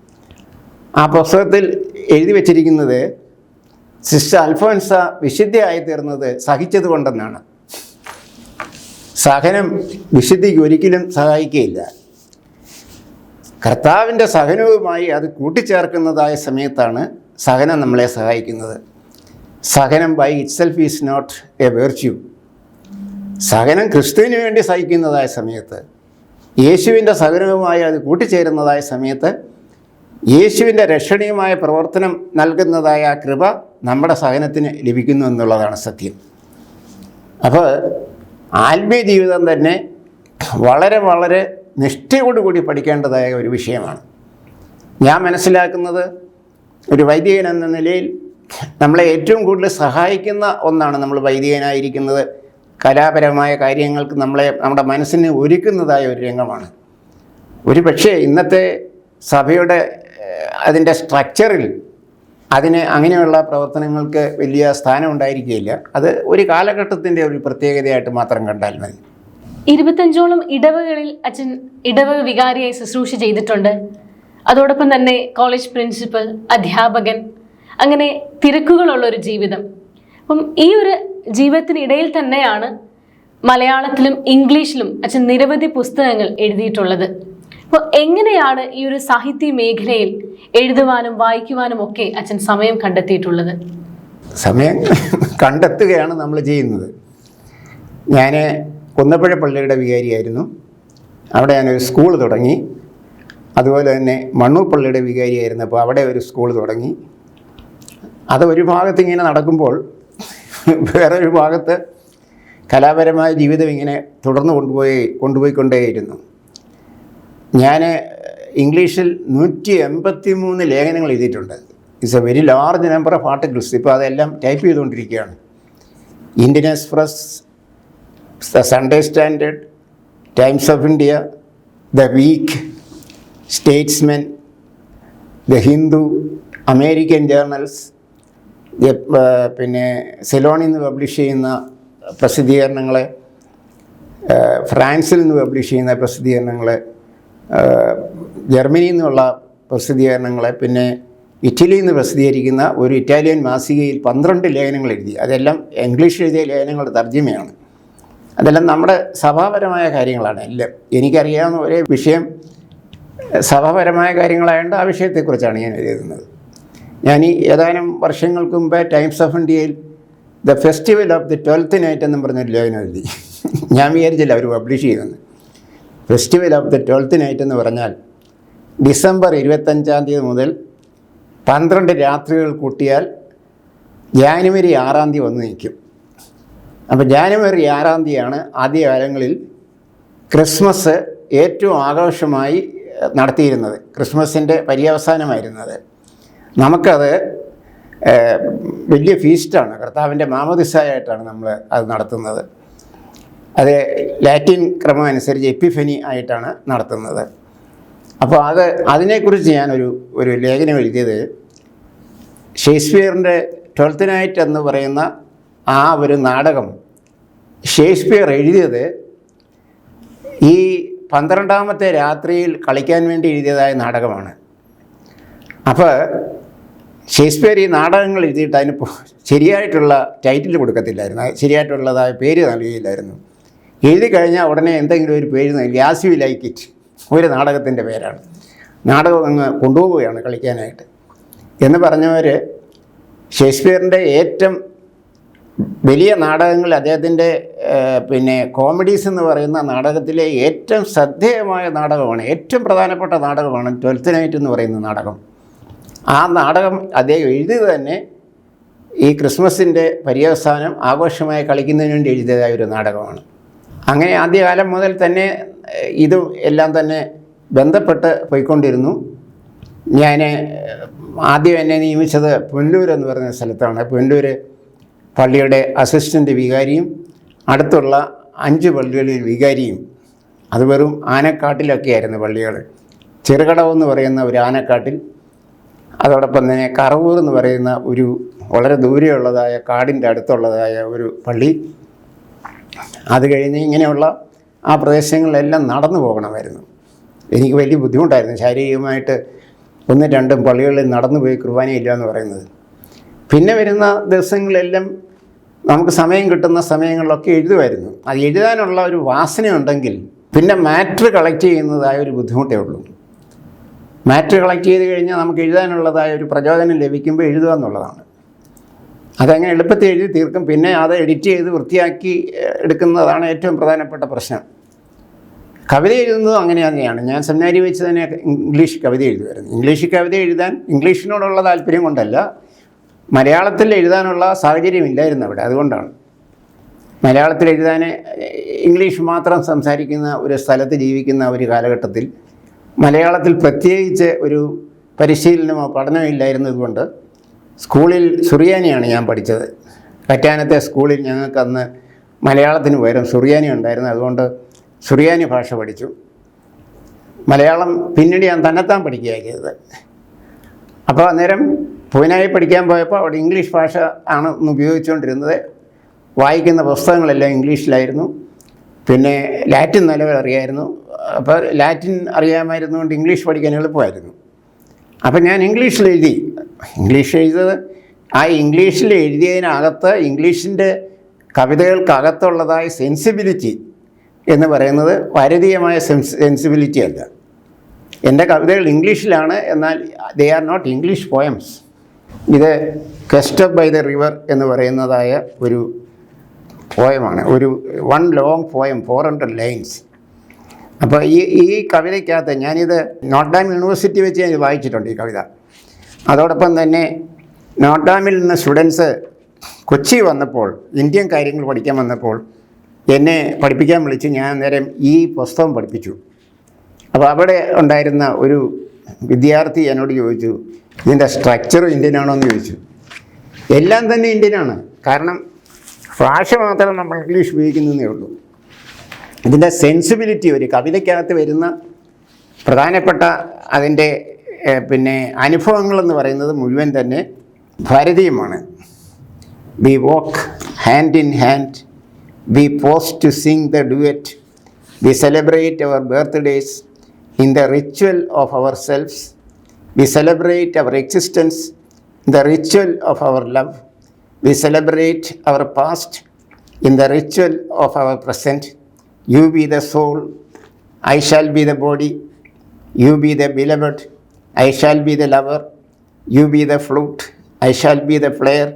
ആ പുസ്തകത്തിൽ എഴുതി വച്ചിരിക്കുന്നത് സിസ്റ്റർ അൽഫോൻസ വിശുദ്ധയായി തീർന്നത് സഹിച്ചത് കൊണ്ടെന്നാണ്. സഹനം വിശുദ്ധിക്ക് ഒരിക്കലും സഹായിക്കുകയില്ല. കർത്താവിൻ്റെ സഹനവുമായി അത് കൂട്ടിച്ചേർക്കുന്നതായ സമയത്താണ് സഹനം നമ്മളെ സഹായിക്കുന്നത്. സഹനം by itself is not a virtue. സഹനം ക്രിസ്തുവിന് വേണ്ടി സഹിക്കുന്നതായ സമയത്ത്, യേശുവിൻ്റെ സഹനവുമായി അത് കൂട്ടിച്ചേരുന്നതായ സമയത്ത്, യേശുവിൻ്റെ രക്ഷണീയമായ പ്രവർത്തനം നൽകുന്നതായ ആ കൃപ നമ്മുടെ സഹനത്തിന് ലഭിക്കുന്നു എന്നുള്ളതാണ് സത്യം. അപ്പോൾ ആത്മീയ ജീവിതം തന്നെ വളരെ വളരെ നിഷ്ഠയോടുകൂടി പഠിക്കേണ്ടതായ ഒരു വിഷയമാണ്. ഞാൻ മനസ്സിലാക്കുന്നത് ഒരു വൈദികൻ എന്ന നിലയിൽ നമ്മളെ ഏറ്റവും കൂടുതൽ സഹായിക്കുന്ന ഒന്നാണ് നമ്മൾ വൈദികനായിരിക്കുന്നത്. കലാപരമായ കാര്യങ്ങൾക്ക് നമ്മുടെ മനസ്സിനെ ഒരുക്കുന്നതായ ഒരു രംഗമാണ്. ഒരു പക്ഷേ ഇന്നത്തെ സഭയുടെ അതിൻ്റെ സ്ട്രക്ചറിൽ അങ്ങനെയുള്ള പ്രവർത്തനങ്ങൾക്ക് വലിയ സ്ഥാനം ഉണ്ടായിരിക്കുകയില്ല. അത് ഒരു കാലഘട്ടത്തിൻ്റെ ഒരു പ്രത്യേകതയായിട്ട് മാത്രം കണ്ടാൽ മതി. 25ഓളം ഇടവകളിൽ അച്ഛൻ ഇടവക വികാരിയായി ശുശ്രൂഷ ചെയ്തിട്ടുണ്ട്. അതോടൊപ്പം തന്നെ കോളേജ് പ്രിൻസിപ്പൽ, അധ്യാപകൻ, അങ്ങനെ തിരക്കുകളുള്ള ഒരു ജീവിതം. അപ്പം ഈ ഒരു ജീവിതത്തിനിടയിൽ തന്നെയാണ് മലയാളത്തിലും ഇംഗ്ലീഷിലും അച്ഛൻ നിരവധി പുസ്തകങ്ങൾ എഴുതിയിട്ടുള്ളത്. അപ്പോൾ എങ്ങനെയാണ് ഈ ഒരു സാഹിത്യ മേഖലയിൽ എഴുതുവാനും വായിക്കുവാനും ഒക്കെ അച്ഛൻ സമയം കണ്ടെത്തിയിട്ടുള്ളത്? സമയം കണ്ടെത്തുകയാണ് നമ്മൾ ചെയ്യുന്നത്. ഞാൻ കുന്നപ്പുഴ പള്ളിയുടെ വികാരിയായിരുന്നു. അവിടെ ഞാനൊരു സ്കൂൾ തുടങ്ങി. അതുപോലെ തന്നെ മണ്ണൂർ പള്ളിയുടെ വികാരിയായിരുന്നപ്പോൾ അവിടെ ഒരു സ്കൂൾ തുടങ്ങി. അത് ഒരു ഭാഗത്ത് ഇങ്ങനെ നടക്കുമ്പോൾ വേറൊരു ഭാഗത്ത് കലാപരമായ ജീവിതം ഇങ്ങനെ തുടർന്ന് കൊണ്ടുപോയിക്കൊണ്ടേയിരുന്നു. ഞാൻ ഇംഗ്ലീഷിൽ 183 ലേഖനങ്ങൾ എഴുതിയിട്ടുണ്ട്. It's a very large number of articles. ഇപ്പോൾ അതെല്ലാം ടൈപ്പ് ചെയ്തുകൊണ്ടിരിക്കുകയാണ്. Indian Express, the Sunday Standard, Times of India, the Week, Statesman, the Hindu, American journals, പിന്നെ സെലോണിൽ നിന്ന് പബ്ലിഷ് ചെയ്യുന്ന പ്രസിദ്ധീകരണങ്ങൾ, ഫ്രാൻസിൽ നിന്ന് പബ്ലിഷ് ചെയ്യുന്ന പ്രസിദ്ധീകരണങ്ങൾ, ജർമ്മനിയിൽ നിന്നുള്ള പ്രസിദ്ധീകരണങ്ങൾ, പിന്നെ ഇറ്റലിയിൽ നിന്ന് പ്രസിദ്ധീകരിക്കുന്ന ഒരു ഇറ്റാലിയൻ മാസികയിൽ 12 ലേഖനങ്ങൾ എഴുതി. അതെല്ലാം ഇംഗ്ലീഷ് എഴുതിയ ലേഖനങ്ങളുടെ തർജ്ജമയാണ്. അതെല്ലാം നമ്മുടെ സഭാപരമായ കാര്യങ്ങളാണ്. എല്ലാം എനിക്കറിയാവുന്ന ഒരേ വിഷയം സഭാപരമായ കാര്യങ്ങളായതുകൊണ്ട് ആ വിഷയത്തെക്കുറിച്ചാണ് ഞാൻ എഴുതുന്നത്. ഞാൻ ഈ ഏതാനും വർഷങ്ങൾക്ക് മുമ്പ് ടൈംസ് ഓഫ് ഇന്ത്യയിൽ the festival of the 12th night എന്നും പറഞ്ഞൊരു ലേഖനം എഴുതി. ഞാൻ വിചാരിച്ചില്ല അവർ പബ്ലിഷ് ചെയ്യുമെന്ന്. Festival of the 12th night എന്ന് പറഞ്ഞാൽ ഡിസംബർ 25 മുതൽ 12 രാത്രികൾ കൂട്ടിയാൽ ജാനുവരി 6 വന്ന് നിൽക്കും. അപ്പോൾ ജാനുവരി 6 ആദ്യകാലങ്ങളിൽ ക്രിസ്മസ് ഏറ്റവും ആഘോഷമായി നടത്തിയിരുന്നത്. ക്രിസ്മസിൻ്റെ പര്യവസാനമായിരുന്നത്. നമുക്കത് വലിയ ഫീസ്റ്റാണ്. കർത്താവിൻ്റെ മാമോദിസായായിട്ടാണ് നമ്മൾ അത് നടത്തുന്നത്. അത് ലാറ്റിൻ ക്രമം അനുസരിച്ച് എപ്പിഫനി ആയിട്ടാണ് നടത്തുന്നത്. അപ്പോൾ അതിനെക്കുറിച്ച് ഞാനൊരു ലേഖനം എഴുതിയത് ഷേക്സ്പിയറിൻ്റെ 12th നൈറ്റ് എന്ന് പറയുന്ന ആ ഒരു നാടകം ഷേക്സ്പിയർ എഴുതിയത് ഈ 12ാമത്തെ രാത്രിയിൽ കളിക്കാൻ വേണ്ടി എഴുതിയതായ നാടകമാണ്. അപ്പോൾ ഷേക്സ്പിയർ ഈ നാടകങ്ങൾ എഴുതിയിട്ട് അതിന് ശരിയായിട്ടുള്ള ടൈറ്റിൽ കൊടുക്കത്തില്ലായിരുന്നു, ശരിയായിട്ടുള്ളതായ പേര് നൽകിയില്ലായിരുന്നു. എഴുതി കഴിഞ്ഞാൽ ഉടനെ എന്തെങ്കിലും ഒരു പേര് നൽകി, ആസ് യു ലൈക്ക് ഇറ്റ്, ഒരു നാടകത്തിൻ്റെ പേരാണ്. നാടകം അങ്ങ് കൊണ്ടുപോവുകയാണ് കളിക്കാനായിട്ട് എന്ന് പറഞ്ഞവർ ഷേക്സ്പിയറിൻ്റെ ഏറ്റവും വലിയ നാടകങ്ങൾ, അദ്ദേഹത്തിൻ്റെ പിന്നെ കോമഡീസ് എന്ന് പറയുന്ന നാടകത്തിലെ ഏറ്റവും ശ്രദ്ധേയമായ നാടകമാണ്, ഏറ്റവും പ്രധാനപ്പെട്ട നാടകമാണ് 12th നൈറ്റ് എന്ന് പറയുന്ന നാടകം. ആ നാടകം അദ്ദേഹം എഴുതിയത് തന്നെ ഈ ക്രിസ്മസിൻ്റെ പര്യവസാനം ആഘോഷമായി കളിക്കുന്നതിന് വേണ്ടി എഴുതിയതായ ഒരു നാടകമാണ്. അങ്ങനെ ആദ്യകാലം മുതൽ തന്നെ ഇതും എല്ലാം തന്നെ ബന്ധപ്പെട്ട് പോയിക്കൊണ്ടിരുന്നു. ഞാൻ ആദ്യം എന്നെ നിയമിച്ചത് പുനലൂർ എന്ന് പറയുന്ന സ്ഥലത്താണ്. പുനലൂർ പള്ളിയുടെ അസിസ്റ്റൻ്റ് വികാരിയും അടുത്തുള്ള 5 പള്ളികളിൽ വികാരിയും. അത് വെറും ആനക്കാട്ടിലൊക്കെ ആയിരുന്നു പള്ളികൾ. ചെറുകടവെന്ന് പറയുന്ന ഒരു ആനക്കാട്ടിൽ, അതോടൊപ്പം തന്നെ കറവൂർ എന്ന് പറയുന്ന ഒരു വളരെ ദൂരെയുള്ളതായ കാടിൻ്റെ അടുത്തുള്ളതായ ഒരു പള്ളി. അത് കഴിഞ്ഞ് ഇങ്ങനെയുള്ള ആ പ്രദേശങ്ങളിലെല്ലാം നടന്നു പോകണമായിരുന്നു. എനിക്ക് വലിയ ബുദ്ധിമുട്ടായിരുന്നു ശാരീരികമായിട്ട്. 1-2 പള്ളികളിൽ നടന്നു പോയി കുർബാനയില്ല എന്ന് പറയുന്നത്. പിന്നെ വരുന്ന ദിവസങ്ങളെല്ലാം നമുക്ക് സമയം കിട്ടുന്ന സമയങ്ങളിലൊക്കെ എഴുതുമായിരുന്നു. അത് എഴുതാനുള്ള ഒരു വാസനയുണ്ടെങ്കിൽ പിന്നെ മാറ്റർ കളക്ട് ചെയ്യുന്നതായ ഒരു ബുദ്ധിമുട്ടേ ഉള്ളൂ. മാറ്റർ കളക്ട് ചെയ്ത് കഴിഞ്ഞാൽ നമുക്ക് എഴുതാനുള്ളതായ ഒരു പ്രചോദനം ലഭിക്കുമ്പോൾ എഴുതുക എന്നുള്ളതാണ്. അതങ്ങനെ എളുപ്പത്തിൽ എഴുതി തീർക്കും. പിന്നെ അത് എഡിറ്റ് ചെയ്ത് വൃത്തിയാക്കി എടുക്കുന്നതാണ് ഏറ്റവും പ്രധാനപ്പെട്ട പ്രശ്നം. കവിത എഴുതുന്നതും അങ്ങനെ തന്നെയാണ്. ഞാൻ സെമിനാരി വെച്ച് തന്നെ ഇംഗ്ലീഷ് കവിത എഴുതുമായിരുന്നു. ഇംഗ്ലീഷ് കവിത എഴുതാൻ ഇംഗ്ലീഷിനോടുള്ള താല്പര്യം കൊണ്ടല്ല, മലയാളത്തിൽ എഴുതാനുള്ള സാഹചര്യമില്ലായിരുന്നു അവിടെ. അതുകൊണ്ടാണ് മലയാളത്തിൽ എഴുതാൻ ഇംഗ്ലീഷ് മാത്രം സംസാരിക്കുന്ന ഒരു സ്ഥലത്ത് ജീവിക്കുന്ന ഒരു കാലഘട്ടത്തിൽ മലയാളത്തിൽ പ്രത്യേകിച്ച് ഒരു പരിശീലനമോ പഠനമോ ഇല്ലായിരുന്നതുകൊണ്ട് സ്കൂളിൽ സുറിയാനിയാണ് ഞാൻ പഠിച്ചത്. കറ്റാനത്തെ സ്കൂളിൽ ഞങ്ങൾക്ക് അന്ന് മലയാളത്തിന് പകരം സുറിയാനി ഉണ്ടായിരുന്നു. അതുകൊണ്ട് സുറിയാനി ഭാഷ പഠിച്ചു. മലയാളം പിന്നീട് ഞാൻ തന്നെത്താൻ പഠിക്കുകയാണ് ചെയ്തത്. അപ്പോൾ അന്നേരം പൂനായി പഠിക്കാൻ പോയപ്പോൾ അവിടെ ഇംഗ്ലീഷ് ഭാഷ ആണ് ഉപയോഗിച്ചുകൊണ്ടിരുന്നത്. വായിക്കുന്ന പുസ്തകങ്ങളെല്ലാം ഇംഗ്ലീഷിലായിരുന്നു. പിന്നെ ലാറ്റിൻ നിലവിൽ അറിയായിരുന്നു. അപ്പോൾ ലാറ്റിൻ അറിയാമായിരുന്നുകൊണ്ട് ഇംഗ്ലീഷ് പഠിക്കാൻ എളുപ്പമായിരുന്നു. അപ്പം ഞാൻ ഇംഗ്ലീഷിൽ എഴുതി. ഇംഗ്ലീഷ് എഴുതിയത് ആ ഇംഗ്ലീഷിൽ എഴുതിയതിനകത്ത് ഇംഗ്ലീഷിൻ്റെ കവിതകൾക്കകത്തുള്ളതായ സെൻസിബിലിറ്റി എന്ന് പറയുന്നത് ഭാരതീയമായ സെൻസിബിലിറ്റി അല്ല. എൻ്റെ കവിതകൾ ഇംഗ്ലീഷിലാണ്, എന്നാൽ they are not English poems. ഇത് ക്വസ്റ്റ് ബൈ ദ റിവർ എന്ന് പറയുന്നതായ ഒരു പോയമാണ്, ഒരു വൺ ലോങ് പോയം, 400 ലൈൻസ്. അപ്പോൾ ഈ കവിതയ്ക്കകത്ത് ഞാനിത് നോട്ട്ഡാം യൂണിവേഴ്സിറ്റി വെച്ച് ഞാൻ വായിച്ചിട്ടുണ്ട് ഈ കവിത. അതോടൊപ്പം തന്നെ നോട്ട്ഡാമിൽ നിന്ന് സ്റ്റുഡൻസ് കൊച്ചി വന്നപ്പോൾ, ഇന്ത്യൻ കാര്യങ്ങൾ പഠിക്കാൻ വന്നപ്പോൾ എന്നെ പഠിപ്പിക്കാൻ വിളിച്ച് ഞാൻ നേരം ഈ പുസ്തകം പഠിപ്പിച്ചു. അപ്പോൾ അവിടെ ഉണ്ടായിരുന്ന ഒരു വിദ്യാർത്ഥി എന്നോട് ചോദിച്ചു, ഇതിൻ്റെ സ്ട്രക്ചർ ഇന്ത്യനാണോ എന്ന് ചോദിച്ചു. എല്ലാം തന്നെ ഇന്ത്യനാണ്, കാരണം ഭാഷ മാത്രം നമ്മൾ ഇംഗ്ലീഷ് ഉപയോഗിക്കുന്നതേ ഉള്ളൂ. ഇതിൻ്റെ സെൻസിബിലിറ്റി, ഒരു കവിതയ്ക്കകത്ത് വരുന്ന പ്രധാനപ്പെട്ട അതിൻ്റെ അനുഭവങ്ങളെന്ന് പറയുന്നത് മുഴുവൻ തന്നെ ഭാരതീയമാണ്. We walk hand in hand, we pose to sing the duet, we celebrate our birthdays in the ritual of ourselves, we celebrate our existence in the ritual of our love, we celebrate our past in the ritual of our present. You be the soul, I shall be the body, you be the beloved, I shall be the lover, you be the flute, I shall be the player,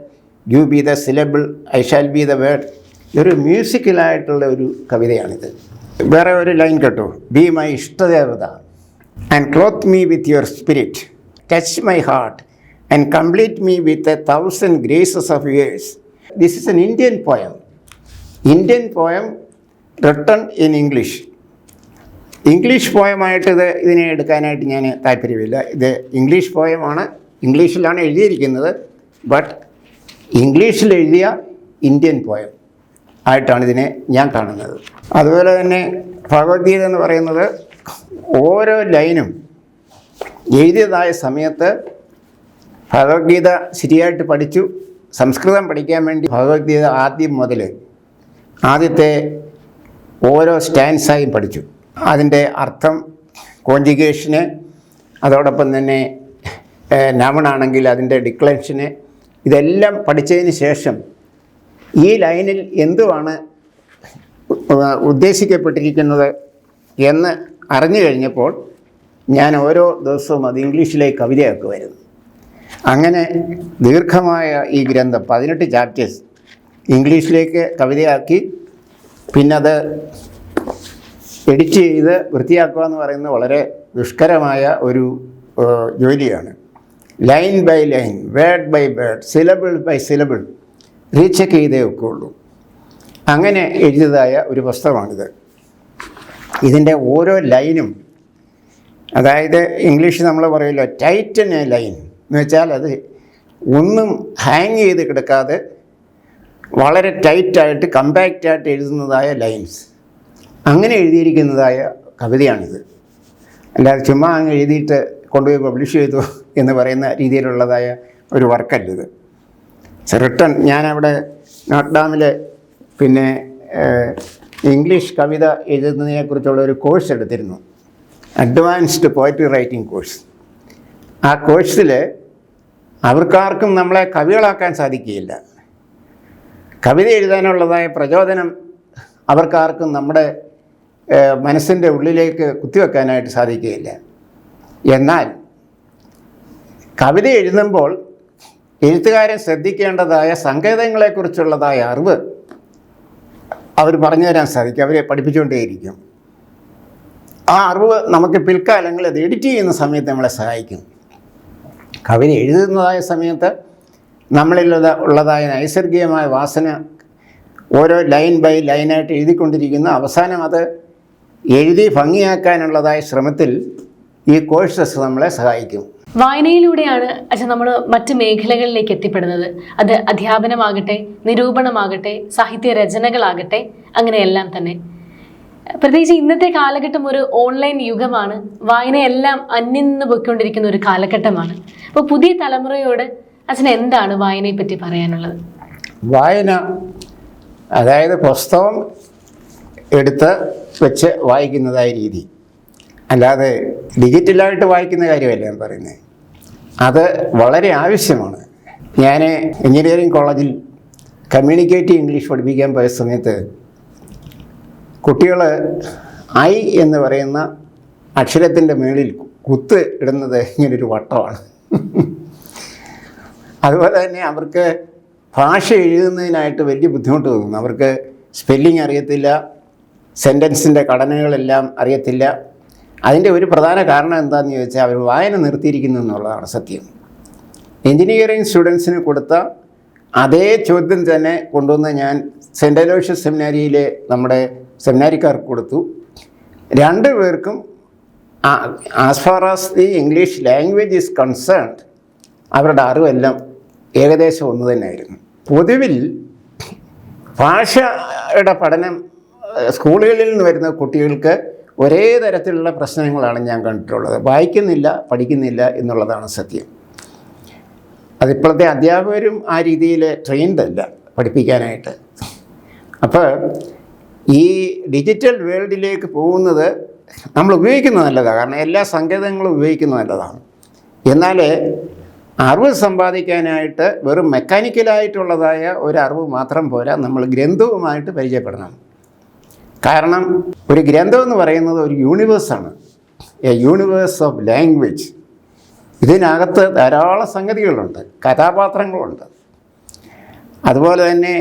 you be the syllable, I shall be the word. ഒരു മ്യൂസിക്കലായിട്ടുള്ള ഒരു കവിതയാണിത്. വേറെ ഒരു line കേട്ടോ, be my ishtadevata and clothe me with your spirit, touch my heart and complete me with 1,000 graces of years. This is an Indian poem. Indian poem written in English. English പോയമായിട്ട് ഇതിനെ എടുക്കാനായിട്ട് ഞാൻ താല്പര്യമില്ല. ഇത് ഇംഗ്ലീഷ് പോയമാണ്, ഇംഗ്ലീഷിലാണ് എഴുതിയിരിക്കുന്നത്. But ഇംഗ്ലീഷിൽ എഴുതിയ ഇന്ത്യൻ പോയം ആയിട്ടാണ് ഇതിനെ ഞാൻ കാണുന്നത്. അതുപോലെ തന്നെ ഭഗവത്ഗീത എന്ന് പറയുന്നത് ഓരോ ലൈനും എഴുതിയതായ സമയത്ത് ഭഗവത്ഗീത ശരിയായിട്ട് പഠിച്ചു. സംസ്കൃതം പഠിക്കാൻ വേണ്ടി ഭഗവത്ഗീത ആദ്യം മുതൽ ആദ്യത്തെ ഓരോ സ്റ്റാൻസായും പഠിച്ചു. അതിൻ്റെ അർത്ഥം, കോഞ്ചുഗേഷന്, അതോടൊപ്പം തന്നെ നൗണാണെങ്കിൽ അതിൻ്റെ ഡിക്ലൻഷന്, ഇതെല്ലാം പഠിച്ചതിന് ശേഷം ഈ ലൈനിൽ എന്തുവാണ് ഉദ്ദേശിക്കപ്പെട്ടിരിക്കുന്നത് എന്ന് അറിഞ്ഞു കഴിഞ്ഞപ്പോൾ ഞാൻ ഓരോ ദിവസവും അത് ഇംഗ്ലീഷിലേക്ക് കവിതയാക്കുമായിരുന്നു. അങ്ങനെ ദീർഘമായ ഈ ഗ്രന്ഥം 18 ചാപ്റ്റേഴ്സ് ഇംഗ്ലീഷിലേക്ക് കവിതയാക്കി. പിന്നെ അത് എഡിറ്റ് ചെയ്ത് വൃത്തിയാക്കുക എന്ന് പറയുന്നത് വളരെ ദുഷ്കരമായ ഒരു ജോലിയാണ്. Line by line, word by word, syllable by syllable recheck ചെയ്തേ ഒക്കെ ഉള്ളൂ. അങ്ങനെ എഴുതിയതായ ഒരു പുസ്തകമാണിത്. ഇതിൻ്റെ ഓരോ ലൈനും, അതായത് ഇംഗ്ലീഷ് നമ്മൾ പറയുമല്ലോ ടൈറ്റൻ എ ലൈൻ എന്ന് വെച്ചാൽ അത് ഒന്നും ഹാങ് ചെയ്ത് കിടക്കാതെ വളരെ ടൈറ്റായിട്ട് കമ്പാക്റ്റായിട്ട് എഴുതുന്നതായ ലൈൻസ്, അങ്ങനെ എഴുതിയിരിക്കുന്നതായ കവിതയാണിത്. അല്ലാതെ ചുമ്മാ അങ്ങ് എഴുതിയിട്ട് കൊണ്ടുപോയി പബ്ലിഷ് ചെയ്തു എന്ന് പറയുന്ന രീതിയിലുള്ളതായ ഒരു വർക്കല്ലിത്. റിട്ടൺ ഞാനവിടെ നോട്ട്ഡാമിൽ ഇംഗ്ലീഷ് കവിത എഴുതുന്നതിനെക്കുറിച്ചുള്ള ഒരു കോഴ്സ് എടുത്തിരുന്നു, അഡ്വാൻസ്ഡ് പോയട്രി റൈറ്റിംഗ് കോഴ്സ്. ആ കോഴ്സിൽ അവർക്കാർക്കും നമ്മളെ കവികളാക്കാൻ സാധിക്കുകയില്ല. കവിത എഴുതാനുള്ളതായ പ്രചോദനം അവർക്കാർക്കും നമ്മുടെ മനസ്സിൻ്റെ ഉള്ളിലേക്ക് കുത്തിവെക്കാനായിട്ട് സാധിക്കുകയില്ല. എന്നാൽ കവിത എഴുതുമ്പോൾ എഴുത്തുകാരൻ ശ്രദ്ധിക്കേണ്ടതായ സങ്കേതങ്ങളെക്കുറിച്ചുള്ളതായ അറിവ് അവർ പറഞ്ഞു തരാൻ സാധിക്കും, അവരെ പഠിപ്പിച്ചുകൊണ്ടേയിരിക്കും. ആ അറിവ് നമുക്ക് പിൽക്കാലങ്ങളിൽ അത് എഡിറ്റ് ചെയ്യുന്ന സമയത്ത് നമ്മളെ സഹായിക്കും. കവിത എഴുതുന്നതായ സമയത്ത് നമ്മളിലുള്ളതായ നൈസർഗികമായ വാസന ഓരോ ലൈൻ ബൈ ലൈനായിട്ട് എഴുതിക്കൊണ്ടിരിക്കുന്ന, അവസാനം അത് എഴുതി ഭംഗിയാക്കാനുള്ളതായ ശ്രമത്തിൽ ഈ കോഴ്സസ് നമ്മളെ സഹായിക്കും. വായനയിലൂടെയാണ് അച്ഛൻ നമ്മൾ മറ്റ് മേഖലകളിലേക്ക് എത്തിപ്പെടുന്നത്. അത് അധ്യാപനമാകട്ടെ, നിരൂപണമാകട്ടെ, സാഹിത്യ രചനകളാകട്ടെ, അങ്ങനെയെല്ലാം തന്നെ. പ്രത്യേകിച്ച് ഇന്നത്തെ കാലഘട്ടം ഒരു ഓൺലൈൻ യുഗമാണ്. വായനയെല്ലാം അന്യം നിന്ന് പോയിക്കൊണ്ടിരിക്കുന്ന ഒരു കാലഘട്ടമാണ്. അപ്പോൾ പുതിയ തലമുറയോട് അച്ഛൻ എന്താണ് വായനയെ പറ്റി പറയാനുള്ളത്? വായന, അതായത് പുസ്തകം എടുത്ത് വെച്ച് വായിക്കുന്നതായ രീതി, അല്ലാതെ ഡിജിറ്റലായിട്ട് വായിക്കുന്ന കാര്യമല്ല ഞാൻ പറയുന്നത്. അത് വളരെ ആവശ്യമാണ്. ഞാൻ എഞ്ചിനീയറിംഗ് കോളേജിൽ കമ്മ്യൂണിക്കേറ്റീവ് ഇംഗ്ലീഷ് പഠിപ്പിക്കാൻ പോയ സമയത്ത് കുട്ടികൾ ഐ എന്ന് പറയുന്ന അക്ഷരത്തിൻ്റെ മുകളിൽ കുത്ത് ഇടുന്നത് ഇങ്ങനൊരു വട്ടമാണ്. അതുപോലെ തന്നെ അവർക്ക് ഭാഷ എഴുതുന്നതിനായിട്ട് വലിയ ബുദ്ധിമുട്ട് തോന്നുന്നു. അവർക്ക് സ്പെല്ലിംഗ് അറിയത്തില്ല, സെൻറ്റൻസിൻ്റെ ഘടനകളെല്ലാം അറിയത്തില്ല. അതിൻ്റെ ഒരു പ്രധാന കാരണം എന്താണെന്ന് ചോദിച്ചാൽ അവർ വായന നിർത്തിയിരിക്കുന്നു എന്നുള്ളതാണ് സത്യം. എൻജിനീയറിംഗ് സ്റ്റുഡൻസിന് കൊടുത്ത അതേ ചോദ്യം തന്നെ കൊണ്ടുവന്ന് ഞാൻ സെൻറ്റ് അലോഷ്യസ് സെമിനാരിയിലെ നമ്മുടെ സെമിനാരിക്കാർക്ക് കൊടുത്തു. രണ്ടുപേർക്കും as far as the English language is concerned അവരുടെ അറിവെല്ലാം ഏകദേശം ഒന്ന് തന്നെയായിരുന്നു. പൊതുവിൽ ഭാഷയുടെ പഠനം സ്കൂളുകളിൽ നിന്ന് വരുന്ന കുട്ടികൾക്ക് ഒരേ തരത്തിലുള്ള പ്രശ്നങ്ങളാണ് ഞാൻ കണ്ടിട്ടുള്ളത്. വായിക്കുന്നില്ല, പഠിക്കുന്നില്ല എന്നുള്ളതാണ് സത്യം. അതിപ്പോഴത്തെ അധ്യാപകരും ആ രീതിയിൽ ട്രെയിൻഡ് അല്ല പഠിപ്പിക്കാനായിട്ട്. അപ്പോൾ ഈ ഡിജിറ്റൽ വേൾഡിലേക്ക് പോകുന്നത് നമ്മൾ ഉപയോഗിക്കുന്നത് നല്ലതാണ്, കാരണം എല്ലാ സങ്കേതങ്ങളും ഉപയോഗിക്കുന്നത് നല്ലതാണ്. എന്നാൽ അറിവ് സമ്പാദിക്കാനായിട്ട് വെറും മെക്കാനിക്കലായിട്ടുള്ളതായ ഒരു അറിവ് മാത്രം പോരാ, നമ്മൾ ഗ്രന്ഥവുമായിട്ട് പരിചയപ്പെടണം. കാരണം ഒരു ഗ്രന്ഥം എന്ന് പറയുന്നത് ഒരു യൂണിവേഴ്സാണ്, എ യൂണിവേഴ്സ് ഓഫ് ലാംഗ്വേജ്. ഇതിനകത്ത് ധാരാളം സംഗതികളുണ്ട്, കഥാപാത്രങ്ങളുണ്ട്. അതുപോലെ തന്നെ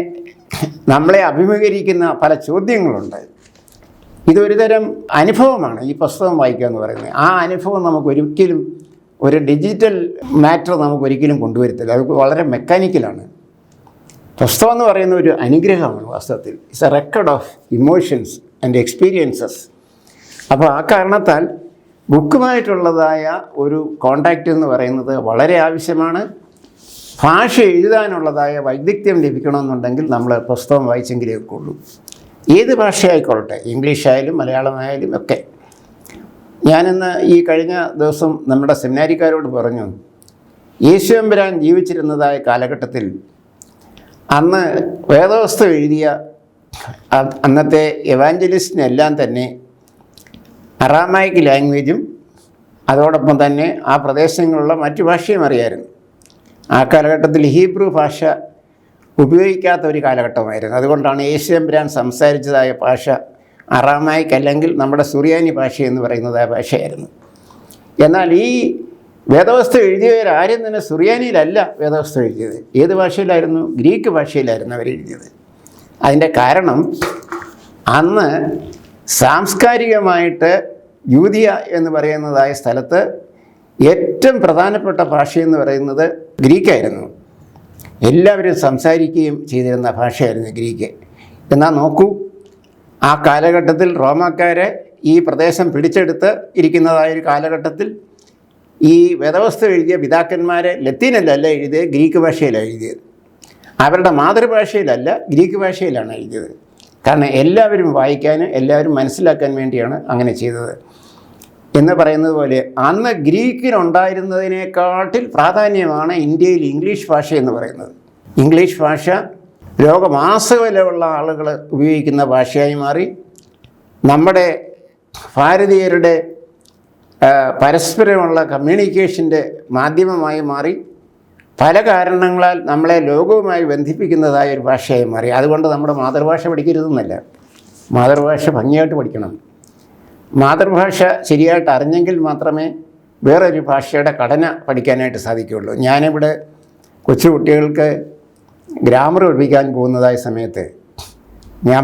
നമ്മളെ അഭിമുഖീകരിക്കുന്ന പല ചോദ്യങ്ങളുണ്ട്. ഇതൊരു തരം അനുഭവമാണ് ഈ പുസ്തകം വായിക്കുക എന്ന് പറയുന്നത്. ആ അനുഭവം നമുക്കൊരിക്കലും ഒരു ഡിജിറ്റൽ മാറ്റർ നമുക്കൊരിക്കലും കൊണ്ടുവരത്തില്ല. അത് വളരെ മെക്കാനിക്കലാണ്. പുസ്തകം എന്ന് പറയുന്ന ഒരു അനുഗ്രഹമാണ് വാസ്തവത്തിൽ. It's A record of emotions and experiences. അപ്പോൾ ആ കാരണത്താൽ ബുക്കുമായിട്ടുള്ളതായ ഒരു കോണ്ടാക്റ്റ് എന്ന് പറയുന്നത് വളരെ ആവശ്യമാണ്. ഭാഷ എഴുതാനുള്ളതായ വൈദഗ്ധ്യം ലഭിക്കണമെന്നുണ്ടെങ്കിൽ നമ്മൾ പുസ്തകം വായിച്ചെങ്കിലേ ഒക്കുള്ളൂ. ഏത് ഭാഷയായിക്കൊള്ളട്ടെ, ഇംഗ്ലീഷായാലും മലയാളമായാലും ഒക്കെ. ഞാനിന്ന് ഈ കഴിഞ്ഞ ദിവസം നമ്മുടെ സെമിനാരിക്കാരോട് പറഞ്ഞു, യേശുവമ്പുരാൻ ജീവിച്ചിരുന്നതായ കാലഘട്ടത്തിൽ അന്ന് വേദവസ്തു എഴുതിയ അന്നത്തെ എവാഞ്ചലിസ്റ്റിനെല്ലാം തന്നെ അറാമൈക് ലാംഗ്വേജും അതോടൊപ്പം തന്നെ ആ പ്രദേശങ്ങളിലുള്ള മറ്റു ഭാഷയും അറിയായിരുന്നു. ആ കാലഘട്ടത്തിൽ ഹീബ്രു ഭാഷ ഉപയോഗിക്കാത്ത ഒരു കാലഘട്ടമായിരുന്നു. അതുകൊണ്ടാണ് യേശുവമ്പുരാൻ സംസാരിച്ചതായ ഭാഷ അറാമൈക് അല്ലെങ്കിൽ നമ്മുടെ സുറിയാനി ഭാഷ എന്ന് പറയുന്നതായ ഭാഷയായിരുന്നു. എന്നാൽ ഈ വേദവസ്തു എഴുതിയവരാരും തന്നെ സുറിയാനിയിലല്ല വേദവസ്തു എഴുതിയത്. ഏത് ഭാഷയിലായിരുന്നു? ഗ്രീക്ക് ഭാഷയിലായിരുന്നു അവരെഴുതിയത്. അതിൻ്റെ കാരണം അന്ന് സാംസ്കാരികമായിട്ട് യൂദിയ എന്ന് പറയുന്നതായ സ്ഥലത്ത് ഏറ്റവും പ്രധാനപ്പെട്ട ഭാഷയെന്ന് പറയുന്നത് ഗ്രീക്കായിരുന്നു. എല്ലാവരും സംസാരിക്കുകയും ചെയ്തിരുന്ന ഭാഷയായിരുന്നു ഗ്രീക്ക്. എന്നാൽ നോക്കൂ, ആ കാലഘട്ടത്തിൽ റോമാക്കാരെ ഈ പ്രദേശം പിടിച്ചെടുത്ത് ഇരിക്കുന്നതായൊരു കാലഘട്ടത്തിൽ ഈ വേദവസ്തു എഴുതിയ പിതാക്കന്മാരെ ലത്തീനിലല്ല എഴുതിയത്, ഗ്രീക്ക് ഭാഷയിലാണ് എഴുതിയത്. അവരുടെ മാതൃഭാഷയിലല്ല, ഗ്രീക്ക് ഭാഷയിലാണ് എഴുതിയത്. കാരണം എല്ലാവരും വായിക്കാനും എല്ലാവരും മനസ്സിലാക്കാൻ വേണ്ടിയാണ് അങ്ങനെ ചെയ്തത്. എന്ന് പറയുന്നത് പോലെ അന്ന് ഗ്രീക്കിനുണ്ടായിരുന്നതിനേക്കാട്ടിൽ പ്രാധാന്യമാണ് ഇന്ത്യയിൽ ഇംഗ്ലീഷ് ഭാഷ എന്ന് പറയുന്നത്. ഇംഗ്ലീഷ് ഭാഷ ലോകമാസകലമുള്ള ആളുകൾ ഉപയോഗിക്കുന്ന ഭാഷയായി മാറി. നമ്മുടെ ഭാരതീയരുടെ പരസ്പരമുള്ള കമ്മ്യൂണിക്കേഷൻ്റെ മാധ്യമമായി മാറി. പല കാരണങ്ങളാൽ നമ്മളെ ലോകവുമായി ബന്ധിപ്പിക്കുന്നതായ ഒരു ഭാഷയായി മാറി. അതുകൊണ്ട് നമ്മുടെ മാതൃഭാഷ പഠിക്കരുതെന്നല്ല, മാതൃഭാഷ ഭംഗിയായിട്ട് പഠിക്കണം. മാതൃഭാഷ ശരിയായിട്ട് അറിഞ്ഞെങ്കിൽ മാത്രമേ വേറൊരു ഭാഷയുടെ ഘടന പഠിക്കാനായിട്ട് സാധിക്കുകയുള്ളൂ. ഞാനിവിടെ കൊച്ചുകുട്ടികൾക്ക് ഗ്രാമർ പഠിപ്പിക്കാൻ പോകുന്നതായ സമയത്ത് ഞാൻ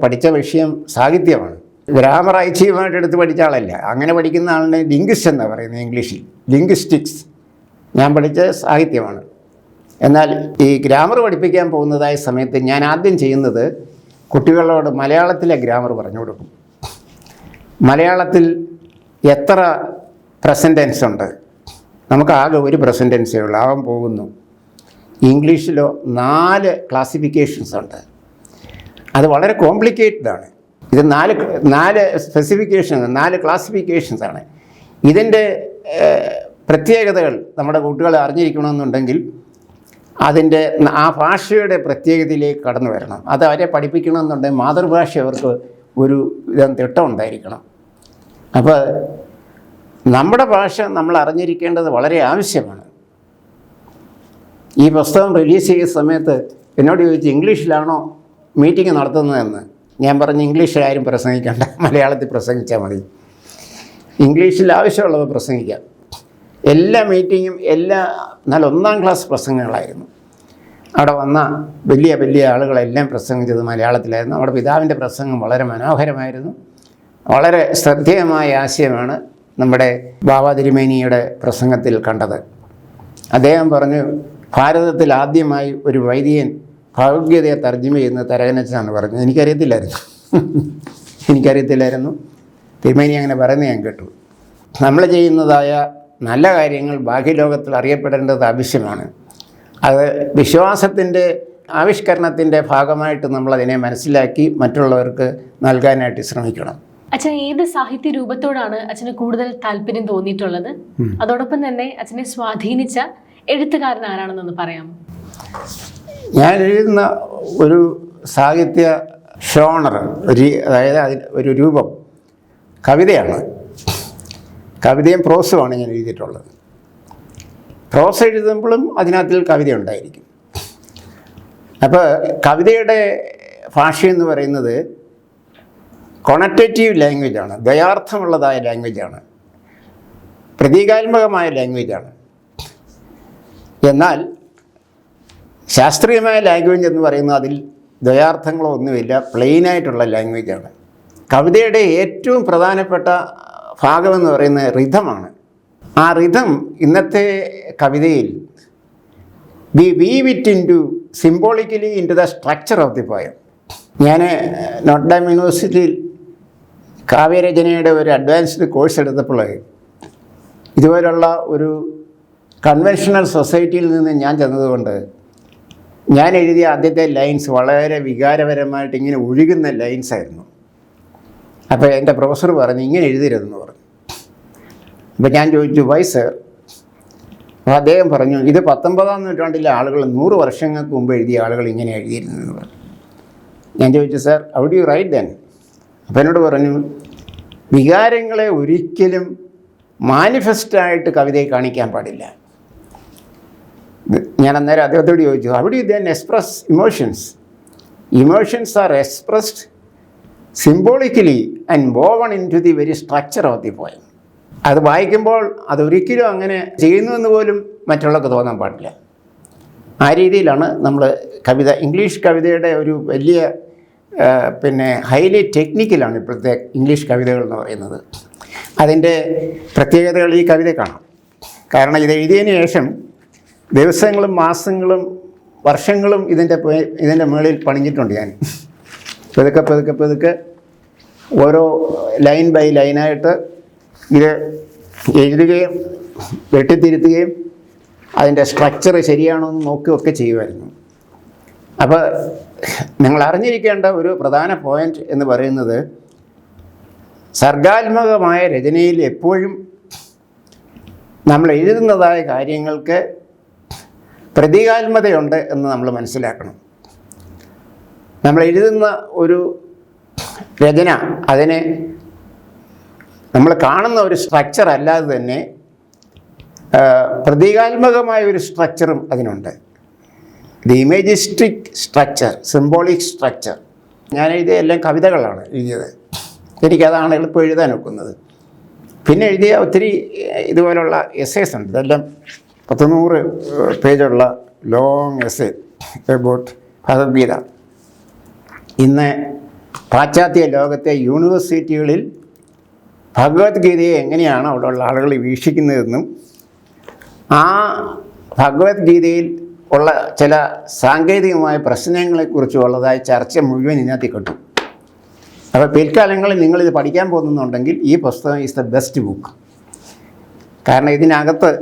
പഠിച്ച വിഷയം സാഹിത്യമാണ്. ഗ്രാമർ ഐച്ഛികമായിട്ട് എടുത്ത് പഠിച്ച ആളല്ല. അങ്ങനെ പഠിക്കുന്ന ആളിനെ ലിംഗ്വിസ്റ്റ് എന്നാണ് പറയുന്നത് ഇംഗ്ലീഷിൽ, ലിംഗ്വിസ്റ്റിക്സ്. ഞാൻ പഠിച്ച സാഹിത്യമാണ്. എന്നാൽ ഈ ഗ്രാമർ പഠിപ്പിക്കാൻ പോകുന്നതായ സമയത്ത് ഞാൻ ആദ്യം ചെയ്യുന്നത് കുട്ടികളോട് മലയാളത്തിലെ ഗ്രാമർ പറഞ്ഞു കൊടുക്കും. മലയാളത്തിൽ എത്ര പ്രസൻറ്റ് ടെൻസ് ഉണ്ട്? നമുക്കാകെ ഒരു പ്രസൻറ്റ് ടെൻസേ ഉള്ളൂ, അവൻ പോകുന്നു. ഇംഗ്ലീഷിലോ 4 ക്ലാസിഫിക്കേഷൻസ് ഉണ്ട്. അത് വളരെ കോംപ്ലിക്കേറ്റഡ് ആണ്. ഇത് 4 സ്പെസിഫിക്കേഷൻ, 4 ക്ലാസിഫിക്കേഷൻസ് ആണ്. ഇതിൻ്റെ പ്രത്യേകതകൾ നമ്മുടെ കുട്ടികൾ അറിഞ്ഞിരിക്കണമെന്നുണ്ടെങ്കിൽ അതിൻ്റെ ആ ഭാഷയുടെ പ്രത്യേകതയിലേക്ക് കടന്നു വരണം. അത് അവരെ പഠിപ്പിക്കണമെന്നുണ്ടെങ്കിൽ മാതൃഭാഷ അവർക്ക് ഒരു തിട്ടം ഉണ്ടായിരിക്കണം. അപ്പോൾ നമ്മുടെ ഭാഷ നമ്മൾ അറിഞ്ഞിരിക്കേണ്ടത് വളരെ ആവശ്യമാണ്. ഈ പുസ്തകം റിലീസ് ചെയ്ത സമയത്ത് എന്നോട് ചോദിച്ചു, ഇംഗ്ലീഷിലാണോ മീറ്റിംഗ് നടത്തുന്നതെന്ന്. ഞാൻ പറഞ്ഞു, ഇംഗ്ലീഷിൽ ആരും പ്രസംഗിക്കേണ്ട, മലയാളത്തിൽ പ്രസംഗിച്ചാൽ മതി. ഇംഗ്ലീഷിൽ ആവശ്യമുള്ളത് പ്രസംഗിക്കാം. എല്ലാ മീറ്റിങ്ങും നല്ല 1-ാം ക്ലാസ് പ്രസംഗങ്ങളായിരുന്നു. അവിടെ വന്ന വലിയ വലിയ ആളുകളെല്ലാം പ്രസംഗിച്ചത് മലയാളത്തിലായിരുന്നു. അവിടെ പിതാവിൻ്റെ പ്രസംഗം വളരെ മനോഹരമായിരുന്നു. വളരെ ശ്രദ്ധേയമായ ആശയമാണ് നമ്മുടെ ബാബ തിരുമേനിയുടെ പ്രസംഗത്തിൽ കണ്ടത്. അദ്ദേഹം പറഞ്ഞു, ഭാരതത്തിൽ ആദ്യമായി ഒരു വൈദികൻ ഭഗവത്ഗീതയെ തർജ്ജമ ചെയ്യുന്നത് തരകനച്ചനാണ് പറഞ്ഞത്. എനിക്കറിയത്തില്ലായിരുന്നു. തിരുമേനി അങ്ങനെ പറയുന്നത് ഞാൻ കേട്ടു. നമ്മൾ ചെയ്യുന്നതായ നല്ല കാര്യങ്ങൾ ബാഹ്യലോകത്തിൽ അറിയപ്പെടേണ്ടത് ആവശ്യമാണ്. അത് വിശ്വാസത്തിൻ്റെ ആവിഷ്കരണത്തിൻ്റെ ഭാഗമായിട്ട് നമ്മളതിനെ മനസ്സിലാക്കി മറ്റുള്ളവർക്ക് നൽകാനായിട്ട് ശ്രമിക്കണം. അച്ഛൻ ഏത് സാഹിത്യ രൂപത്തോടാണ് അച്ഛന് കൂടുതൽ താല്പര്യം തോന്നിയിട്ടുള്ളത്? അതോടൊപ്പം തന്നെ അച്ഛനെ സ്വാധീനിച്ച എഴുത്തുകാരൻ ആരാണെന്നൊന്ന് പറയാമോ? ഞാൻ എഴുതുന്ന ഒരു സാഹിത്യ ഷോണർ, അതായത് ഒരു രൂപം കവിതയാണ്. കവിതയും പ്രോസുമാണ് ഞാൻ എഴുതിയിട്ടുള്ളത്. പ്രോസ് എഴുതുമ്പോഴും അതിനകത്തിൽ കവിത ഉണ്ടായിരിക്കും. അപ്പോൾ കവിതയുടെ ഭാഷയെന്ന് പറയുന്നത് കൊണറ്റേറ്റീവ് ലാംഗ്വേജാണ്, ദ്വയാർത്ഥമുള്ളതായ ലാംഗ്വേജാണ്, പ്രതീകാത്മകമായ ലാംഗ്വേജാണ്. എന്നാൽ ശാസ്ത്രീയമായ ലാംഗ്വേജ് എന്ന് പറയുന്നത് അതിൽ ദ്വയാർത്ഥങ്ങളോ ഒന്നുമില്ല, പ്ലെയിനായിട്ടുള്ള ലാംഗ്വേജാണ്. കവിതയുടെ ഏറ്റവും പ്രധാനപ്പെട്ട ഭാഗമെന്ന് പറയുന്നത് റിഥമാണ്. ആ റിഥം ഇന്നത്തെ കവിതയിൽ we weave it symbolically into the structure of the poem. ഞാൻ നോട്ടർഡാം യൂണിവേഴ്സിറ്റിയിൽ കാവ്യരചനയുടെ ഒരു അഡ്വാൻസ്ഡ് കോഴ്സ് എടുത്തപ്പോൾ ഇതുപോലുള്ള ഒരു കൺവെൻഷണൽ സൊസൈറ്റിയിൽ നിന്ന് ഞാൻ ചെന്നതുകൊണ്ട് ഞാൻ എഴുതിയ ആദ്യത്തെ ലൈൻസ് വളരെ വികാരപരമായിട്ട് ഇങ്ങനെ ഒഴുകുന്ന ലൈൻസായിരുന്നു. അപ്പോൾ എൻ്റെ പ്രൊഫസർ പറഞ്ഞു, ഇങ്ങനെ എഴുതരുതെന്ന് പറഞ്ഞു. അപ്പോൾ ഞാൻ ചോദിച്ചു, വൈ സർ? അപ്പോൾ അദ്ദേഹം പറഞ്ഞു, ഇത് 19-ാം നൂറ്റാണ്ടിലെ ആളുകൾ 100 വർഷങ്ങൾക്ക് മുമ്പ് എഴുതിയ ആളുകൾ ഇങ്ങനെ എഴുതിയിരുന്നെന്ന് പറഞ്ഞു. ഞാൻ ചോദിച്ചു, sir how do you write then? അപ്പോൾ എന്നോട് പറഞ്ഞു, വികാരങ്ങളെ ഒരിക്കലും മാനിഫെസ്റ്റായിട്ട് കവിതയെ കാണിക്കാൻ പാടില്ല. ഞാൻ അന്നേരം അദ്ദേഹത്തോട് ചോദിച്ചു, how do you then express emotions? Emotions are expressed symbolically and woven into the very structure of the poem. അത് വായിക്കുമ്പോൾ അതൊരിക്കലും അങ്ങനെ ചെയ്യുന്നുവെന്ന് പോലും മറ്റുള്ളവർക്ക് തോന്നാൻ പാടില്ല. ആ രീതിയിലാണ് നമ്മൾ കവിത, ഇംഗ്ലീഷ് കവിതയുടെ ഒരു വലിയ ഹൈലി ടെക്നിക്കലാണ് ഇപ്പോഴത്തെ ഇംഗ്ലീഷ് കവിതകൾ എന്ന് പറയുന്നത്. അതിൻ്റെ പ്രത്യേകതകൾ ഈ കവിത കാണാം. കാരണം ഇത് എഴുതിയതിന് ശേഷം ദിവസങ്ങളും മാസങ്ങളും വർഷങ്ങളും ഇതിൻ്റെ മുകളിൽ പണിഞ്ഞിട്ടുണ്ട് ഞാൻ. പതുക്കെ ഓരോ ലൈൻ ബൈ ലൈനായിട്ട് ഇത് എഴുതുകയും വെട്ടിത്തിരുത്തുകയും അതിൻ്റെ സ്ട്രക്ചർ ശരിയാണോ എന്ന് നോക്കുകയൊക്കെ ചെയ്യുമായിരുന്നു. അപ്പോൾ നിങ്ങൾ അറിഞ്ഞിരിക്കേണ്ട ഒരു പ്രധാന പോയിൻ്റ് എന്ന് പറയുന്നത്, സർഗാത്മകമായ രചനയിൽ എപ്പോഴും നമ്മൾ എഴുതുന്നതായ കാര്യങ്ങൾക്ക് പ്രതീകാത്മകതയുണ്ട് എന്ന് നമ്മൾ മനസ്സിലാക്കണം. നമ്മൾ എഴുതുന്ന ഒരു രചന അതിനെ നമ്മൾ കാണുന്ന ഒരു സ്ട്രക്ചർ അല്ലാതെ തന്നെ പ്രതീകാത്മകമായ ഒരു സ്ട്രക്ചറും അതിനുണ്ട്. The imagistic structure, symbolic structure. ഞാൻ എഴുതിയ എല്ലാം കവിതകളാണ് എഴുതിയത്. എനിക്കതാണ് എളുപ്പം എഴുതാൻ ഒക്കുന്നത്. പിന്നെ എഴുതിയ ഒത്തിരി ഇതുപോലുള്ള എസ്സേസ് ഉണ്ട്. ഇതെല്ലാം 100 പേജുള്ള ലോങ് എസ്സേ അബൌട്ട് ഭഗവത്ഗീത. ഇന്ന് പാശ്ചാത്യ ലോകത്തെ യൂണിവേഴ്സിറ്റികളിൽ ഭഗവത്ഗീതയെ എങ്ങനെയാണ് അവിടെയുള്ള ആളുകൾ വീക്ഷിക്കുന്നതെന്നും ആ ഭഗവത്ഗീതയിൽ ഉള്ള ചില സാങ്കേതികമായ പ്രശ്നങ്ങളെക്കുറിച്ചുള്ളതായ ചർച്ച മുഴുവൻ ഇതിനകത്ത് കിട്ടും. അപ്പോൾ പിൽക്കാലങ്ങളിൽ നിങ്ങളിത് പഠിക്കാൻ പോകുന്നുണ്ടെങ്കിൽ ഈ പുസ്തകം ഈസ് ദ ബെസ്റ്റ് ബുക്ക്. കാരണം ഇതിനകത്ത്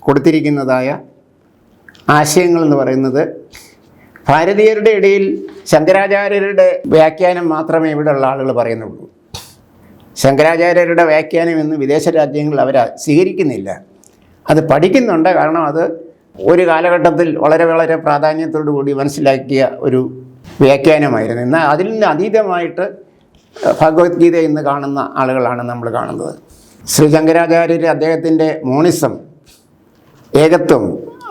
കൊടുത്തിരിക്കുന്നതായ ആശയങ്ങളെന്ന് പറയുന്നത് ഭാരതീയരുടെ ഇടയിൽ ശങ്കരാചാര്യരുടെ വ്യാഖ്യാനം മാത്രമേ ഇവിടെയുള്ള ആളുകൾ പറയുന്നുള്ളൂ. ശങ്കരാചാര്യരുടെ വ്യാഖ്യാനം എന്ന് വിദേശ രാജ്യങ്ങളിൽ അവർ സ്വീകരിക്കുന്നില്ല. അത് പഠിക്കുന്നുണ്ട്. കാരണം അത് ഒരു കാലഘട്ടത്തിൽ വളരെ വളരെ പ്രാധാന്യത്തോടു കൂടി മനസ്സിലാക്കിയ ഒരു വ്യാഖ്യാനമായിരുന്നു. എന്നാൽ അതിൽ നിന്ന് അതീതമായിട്ട് ഭഗവത്ഗീത ഇന്ന് കാണുന്ന ആളുകളാണ് നമ്മൾ കാണുന്നത്. ശ്രീ ശങ്കരാചാര്യർ അദ്ദേഹത്തിൻ്റെ മോണിസം, ഏകത്വം,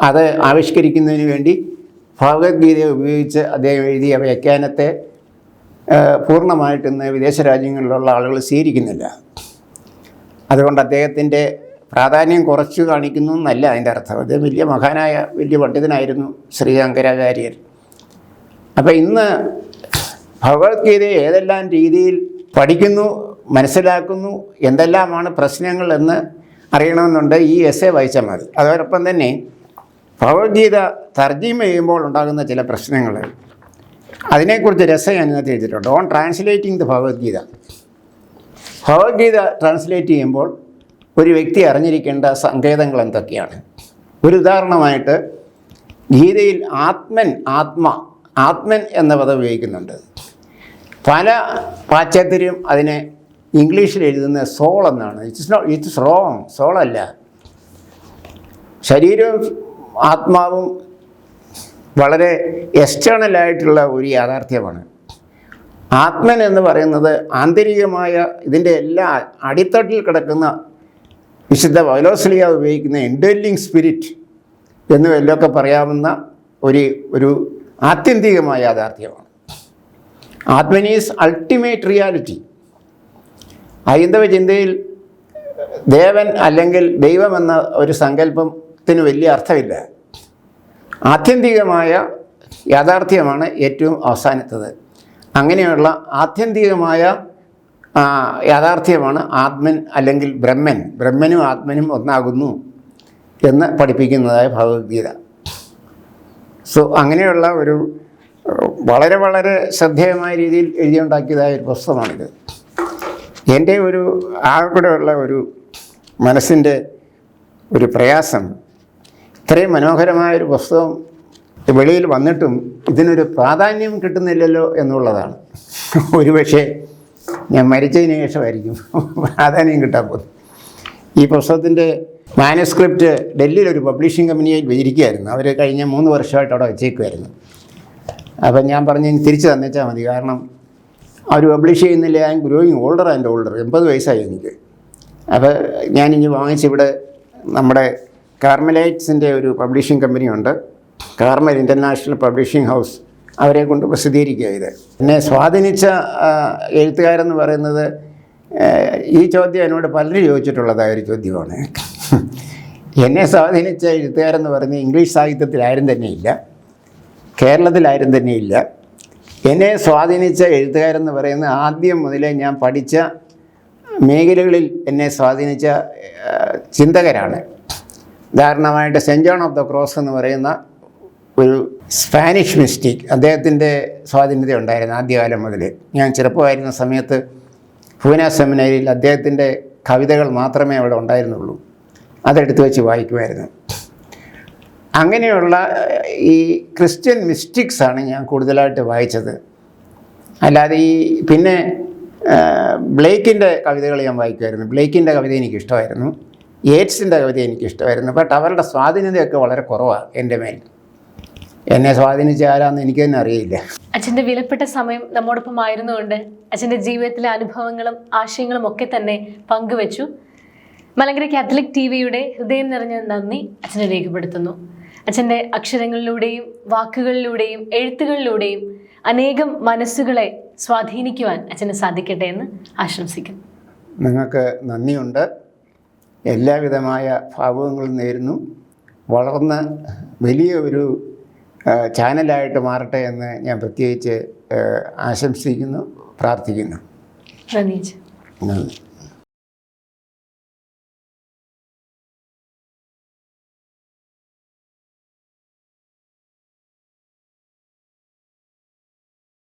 അത് ആവിഷ്കരിക്കുന്നതിന് വേണ്ടി ഭഗവത്ഗീതയെ ഉപയോഗിച്ച് അദ്ദേഹം എഴുതിയ വ്യാഖ്യാനത്തെ പൂർണ്ണമായിട്ട് ഇന്ന് വിദേശ രാജ്യങ്ങളിലുള്ള ആളുകൾ സ്വീകരിക്കുന്നില്ല. അതുകൊണ്ട് അദ്ദേഹത്തിൻ്റെ പ്രാധാന്യം കുറച്ച് കാണിക്കുന്നു എന്നല്ല അതിൻ്റെ അർത്ഥം. അത് വലിയ മഹാനായ വലിയ പണ്ഡിതനായിരുന്നു ശ്രീ ശങ്കരാചാര്യർ. അപ്പോൾ ഇന്ന് ഭഗവത്ഗീതയെ ഏതെല്ലാം രീതിയിൽ പഠിക്കുന്നു, മനസ്സിലാക്കുന്നു, എന്തെല്ലാമാണ് പ്രശ്നങ്ങൾ എന്ന് അറിയണമെന്നുണ്ട് ഈ എസ്സേ വായിച്ചാൽ മതി. അതോടൊപ്പം തന്നെ ഭഗവത്ഗീത തർജ്ജമ ചെയ്യുമ്പോൾ ഉണ്ടാകുന്ന ചില പ്രശ്നങ്ങൾ, അതിനെക്കുറിച്ച് രസം ഞാൻ ഇതിനകത്ത് എഴുതിയിട്ടുണ്ട്. On translating the Bhagavad Gita. Bhagavad Gita translate ചെയ്യുമ്പോൾ ഒരു വ്യക്തി അറിഞ്ഞിരിക്കേണ്ട സങ്കേതങ്ങൾ എന്തൊക്കെയാണ്? ഒരു ഉദാഹരണമായിട്ട് ഗീതയിൽ ആത്മൻ എന്ന പദം ഉപയോഗിക്കുന്നുണ്ട്. പല പാശ്ചാത്യരും അതിനെ ഇംഗ്ലീഷിൽ എഴുതുന്ന സോൾ എന്നാണ്. It's wrong. സോളല്ല. ശരീരവും ആത്മാവും വളരെ എക്സ്റ്റേണലായിട്ടുള്ള ഒരു യാഥാർത്ഥ്യമാണ്. ആത്മൻ എന്ന് പറയുന്നത് ആന്തരികമായ ഇതിൻ്റെ എല്ലാ അടിത്തട്ടിൽ കിടക്കുന്ന വിശുദ്ധ പൗലോസ്ലീഹ ഉപയോഗിക്കുന്ന ഇൻഡ്വെല്ലിംഗ് സ്പിരിറ്റ് എന്ന് വല്ലതൊക്കെ പറയാവുന്ന ഒരു ആത്യന്തികമായ യാഥാർത്ഥ്യമാണ്. Atman is ultimate reality. ഹൈന്ദവ ചിന്തയിൽ ദേവൻ അല്ലെങ്കിൽ ദൈവം എന്ന ഒരു സങ്കല്പത്തിന് വലിയ അർത്ഥമില്ല. ആത്യന്തികമായ യാഥാർത്ഥ്യമാണ് ഏറ്റവും അവസാനത്തത്. അങ്ങനെയുള്ള ആത്യന്തികമായ യാഥാർത്ഥ്യമാണ് ആത്മൻ അല്ലെങ്കിൽ ബ്രഹ്മനും ആത്മനും ഒന്നാകുന്നു എന്ന് പഠിപ്പിക്കുന്നതായ ഭഗവത്ഗീത. സോ അങ്ങനെയുള്ള ഒരു വളരെ വളരെ ശ്രദ്ധേയമായ രീതിയിൽ എഴുതിയുണ്ടാക്കിയതായ ഒരു പുസ്തകമാണിത്. എൻ്റെ ഒരു ആകെക്കൂടെയുള്ള ഒരു മനസ്സിൻ്റെ ഒരു പ്രയാസം, ഇത്രയും മനോഹരമായൊരു പുസ്തകം വെളിയിൽ വന്നിട്ടും ഇതിനൊരു പ്രാധാന്യം കിട്ടുന്നില്ലല്ലോ എന്നുള്ളതാണ്. ഒരുപക്ഷെ ഞാൻ മരിച്ചതിന് ശേഷമായിരിക്കും പ്രാധാന്യം കിട്ടാൻ പോകുന്നത്. ഈ പുസ്തകത്തിൻ്റെ മാനുസ്ക്രിപ്റ്റ് ഡൽഹിയിലൊരു പബ്ലിഷിംഗ് കമ്പനിയിൽ ഇരിക്കുകയായിരുന്നു. അവർ കഴിഞ്ഞ 3 വർഷമായിട്ട് അവിടെ വെച്ചേക്കുമായിരുന്നു. അപ്പം ഞാൻ പറഞ്ഞു തിരിച്ച് തന്നേച്ചാൽ മതി, കാരണം അവർ പബ്ലിഷ് ചെയ്യുന്നില്ല. ഞാൻ ഗ്രോയിങ് ഓൾഡർ 80 വയസ്സായി എനിക്ക്. അപ്പോൾ ഞാനിഞ്ഞ് വാങ്ങിച്ചിവിടെ നമ്മുടെ കാർമലൈറ്റ്സിൻ്റെ ഒരു പബ്ലിഷിംഗ് കമ്പനിയുണ്ട്, കാർമൽ ഇൻ്റർനാഷണൽ പബ്ലിഷിംഗ് ഹൗസ്. അവരെ കൊണ്ട് പ്രസിദ്ധീകരിക്കുക ഇത്. എന്നെ സ്വാധീനിച്ച എഴുത്തുകാരെന്ന് പറയുന്നത്, ഈ ചോദ്യം എന്നോട് പലരും ചോദിച്ചിട്ടുള്ളതായ ഒരു ചോദ്യമാണ്. എന്നെ സ്വാധീനിച്ച എഴുത്തുകാരെന്ന് പറയുന്നത് ഇംഗ്ലീഷ് സാഹിത്യത്തിലാരും തന്നെയില്ല, കേരളത്തിലാരും തന്നെയില്ല. എന്നെ സ്വാധീനിച്ച എഴുത്തുകാരെന്ന് പറയുന്നത് ആദ്യം മുതലേ ഞാൻ പഠിച്ച മേഖലകളിൽ എന്നെ സ്വാധീനിച്ച ചിന്തകരാണ്. ഉദാഹരണമായിട്ട് Saint John of the Cross എന്ന് പറയുന്ന ഒരു സ്പാനിഷ് മിസ്റ്റിക്, അദ്ദേഹത്തിൻ്റെ സ്വാധീനത ഉണ്ടായിരുന്നു ആദ്യകാലം മുതൽ. ഞാൻ ചെറുപ്പമായിരുന്ന സമയത്ത് പൂന സെമിനാരിയിൽ അദ്ദേഹത്തിൻ്റെ കവിതകൾ മാത്രമേ അവിടെ ഉണ്ടായിരുന്നുള്ളൂ. അതെടുത്ത് വെച്ച് വായിക്കുമായിരുന്നു. അങ്ങനെയുള്ള ഈ ക്രിസ്ത്യൻ മിസ്റ്റിക്സാണ് ഞാൻ കൂടുതലായിട്ട് വായിച്ചത്. അല്ലാതെ പിന്നെ ബ്ലേക്കിൻ്റെ കവിതകൾ ഞാൻ വായിക്കുമായിരുന്നു. ബ്ലേക്കിൻ്റെ കവിത എനിക്കിഷ്ടമായിരുന്നു, യേറ്റ്സിൻ്റെ കവിത എനിക്കിഷ്ടമായിരുന്നു. ബട്ട് അവരുടെ സ്വാധീനതയൊക്കെ വളരെ കുറവാണ് എൻ്റെ മേൽ. എന്നെ സ്വാധീനിച്ച ആരാന്ന് എനിക്ക് തന്നെ അറിയില്ല. അച്ഛൻ്റെ വിലപ്പെട്ട സമയം നമ്മോടൊപ്പം ആയിരുന്നുകൊണ്ട് അച്ഛൻ്റെ ജീവിതത്തിലെ അനുഭവങ്ങളും ആശയങ്ങളും ഒക്കെ തന്നെ പങ്കുവച്ചു. മലങ്കര കാത്തലിക് ടിവിയുടെ ഹൃദയം നിറഞ്ഞ നന്ദി അച്ഛനെ രേഖപ്പെടുത്തുന്നു. അച്ഛൻ്റെ അക്ഷരങ്ങളിലൂടെയും വാക്കുകളിലൂടെയും എഴുത്തുകളിലൂടെയും അനേകം മനസ്സുകളെ സ്വാധീനിക്കുവാൻ അച്ഛന് സാധിക്കട്ടെ എന്ന് ആശംസിക്കുന്നു. നിങ്ങൾക്ക് നന്ദിയുണ്ട്. എല്ലാവിധമായ ഭാവുകങ്ങളും നേരുന്നു. വളർന്ന് വലിയ ഒരു ചാനലായിട്ട് മാറട്ടെ എന്ന് ഞാൻ പ്രത്യേകിച്ച് ആശംസിക്കുന്നു, പ്രാർത്ഥിക്കുന്നു. നന്ദി.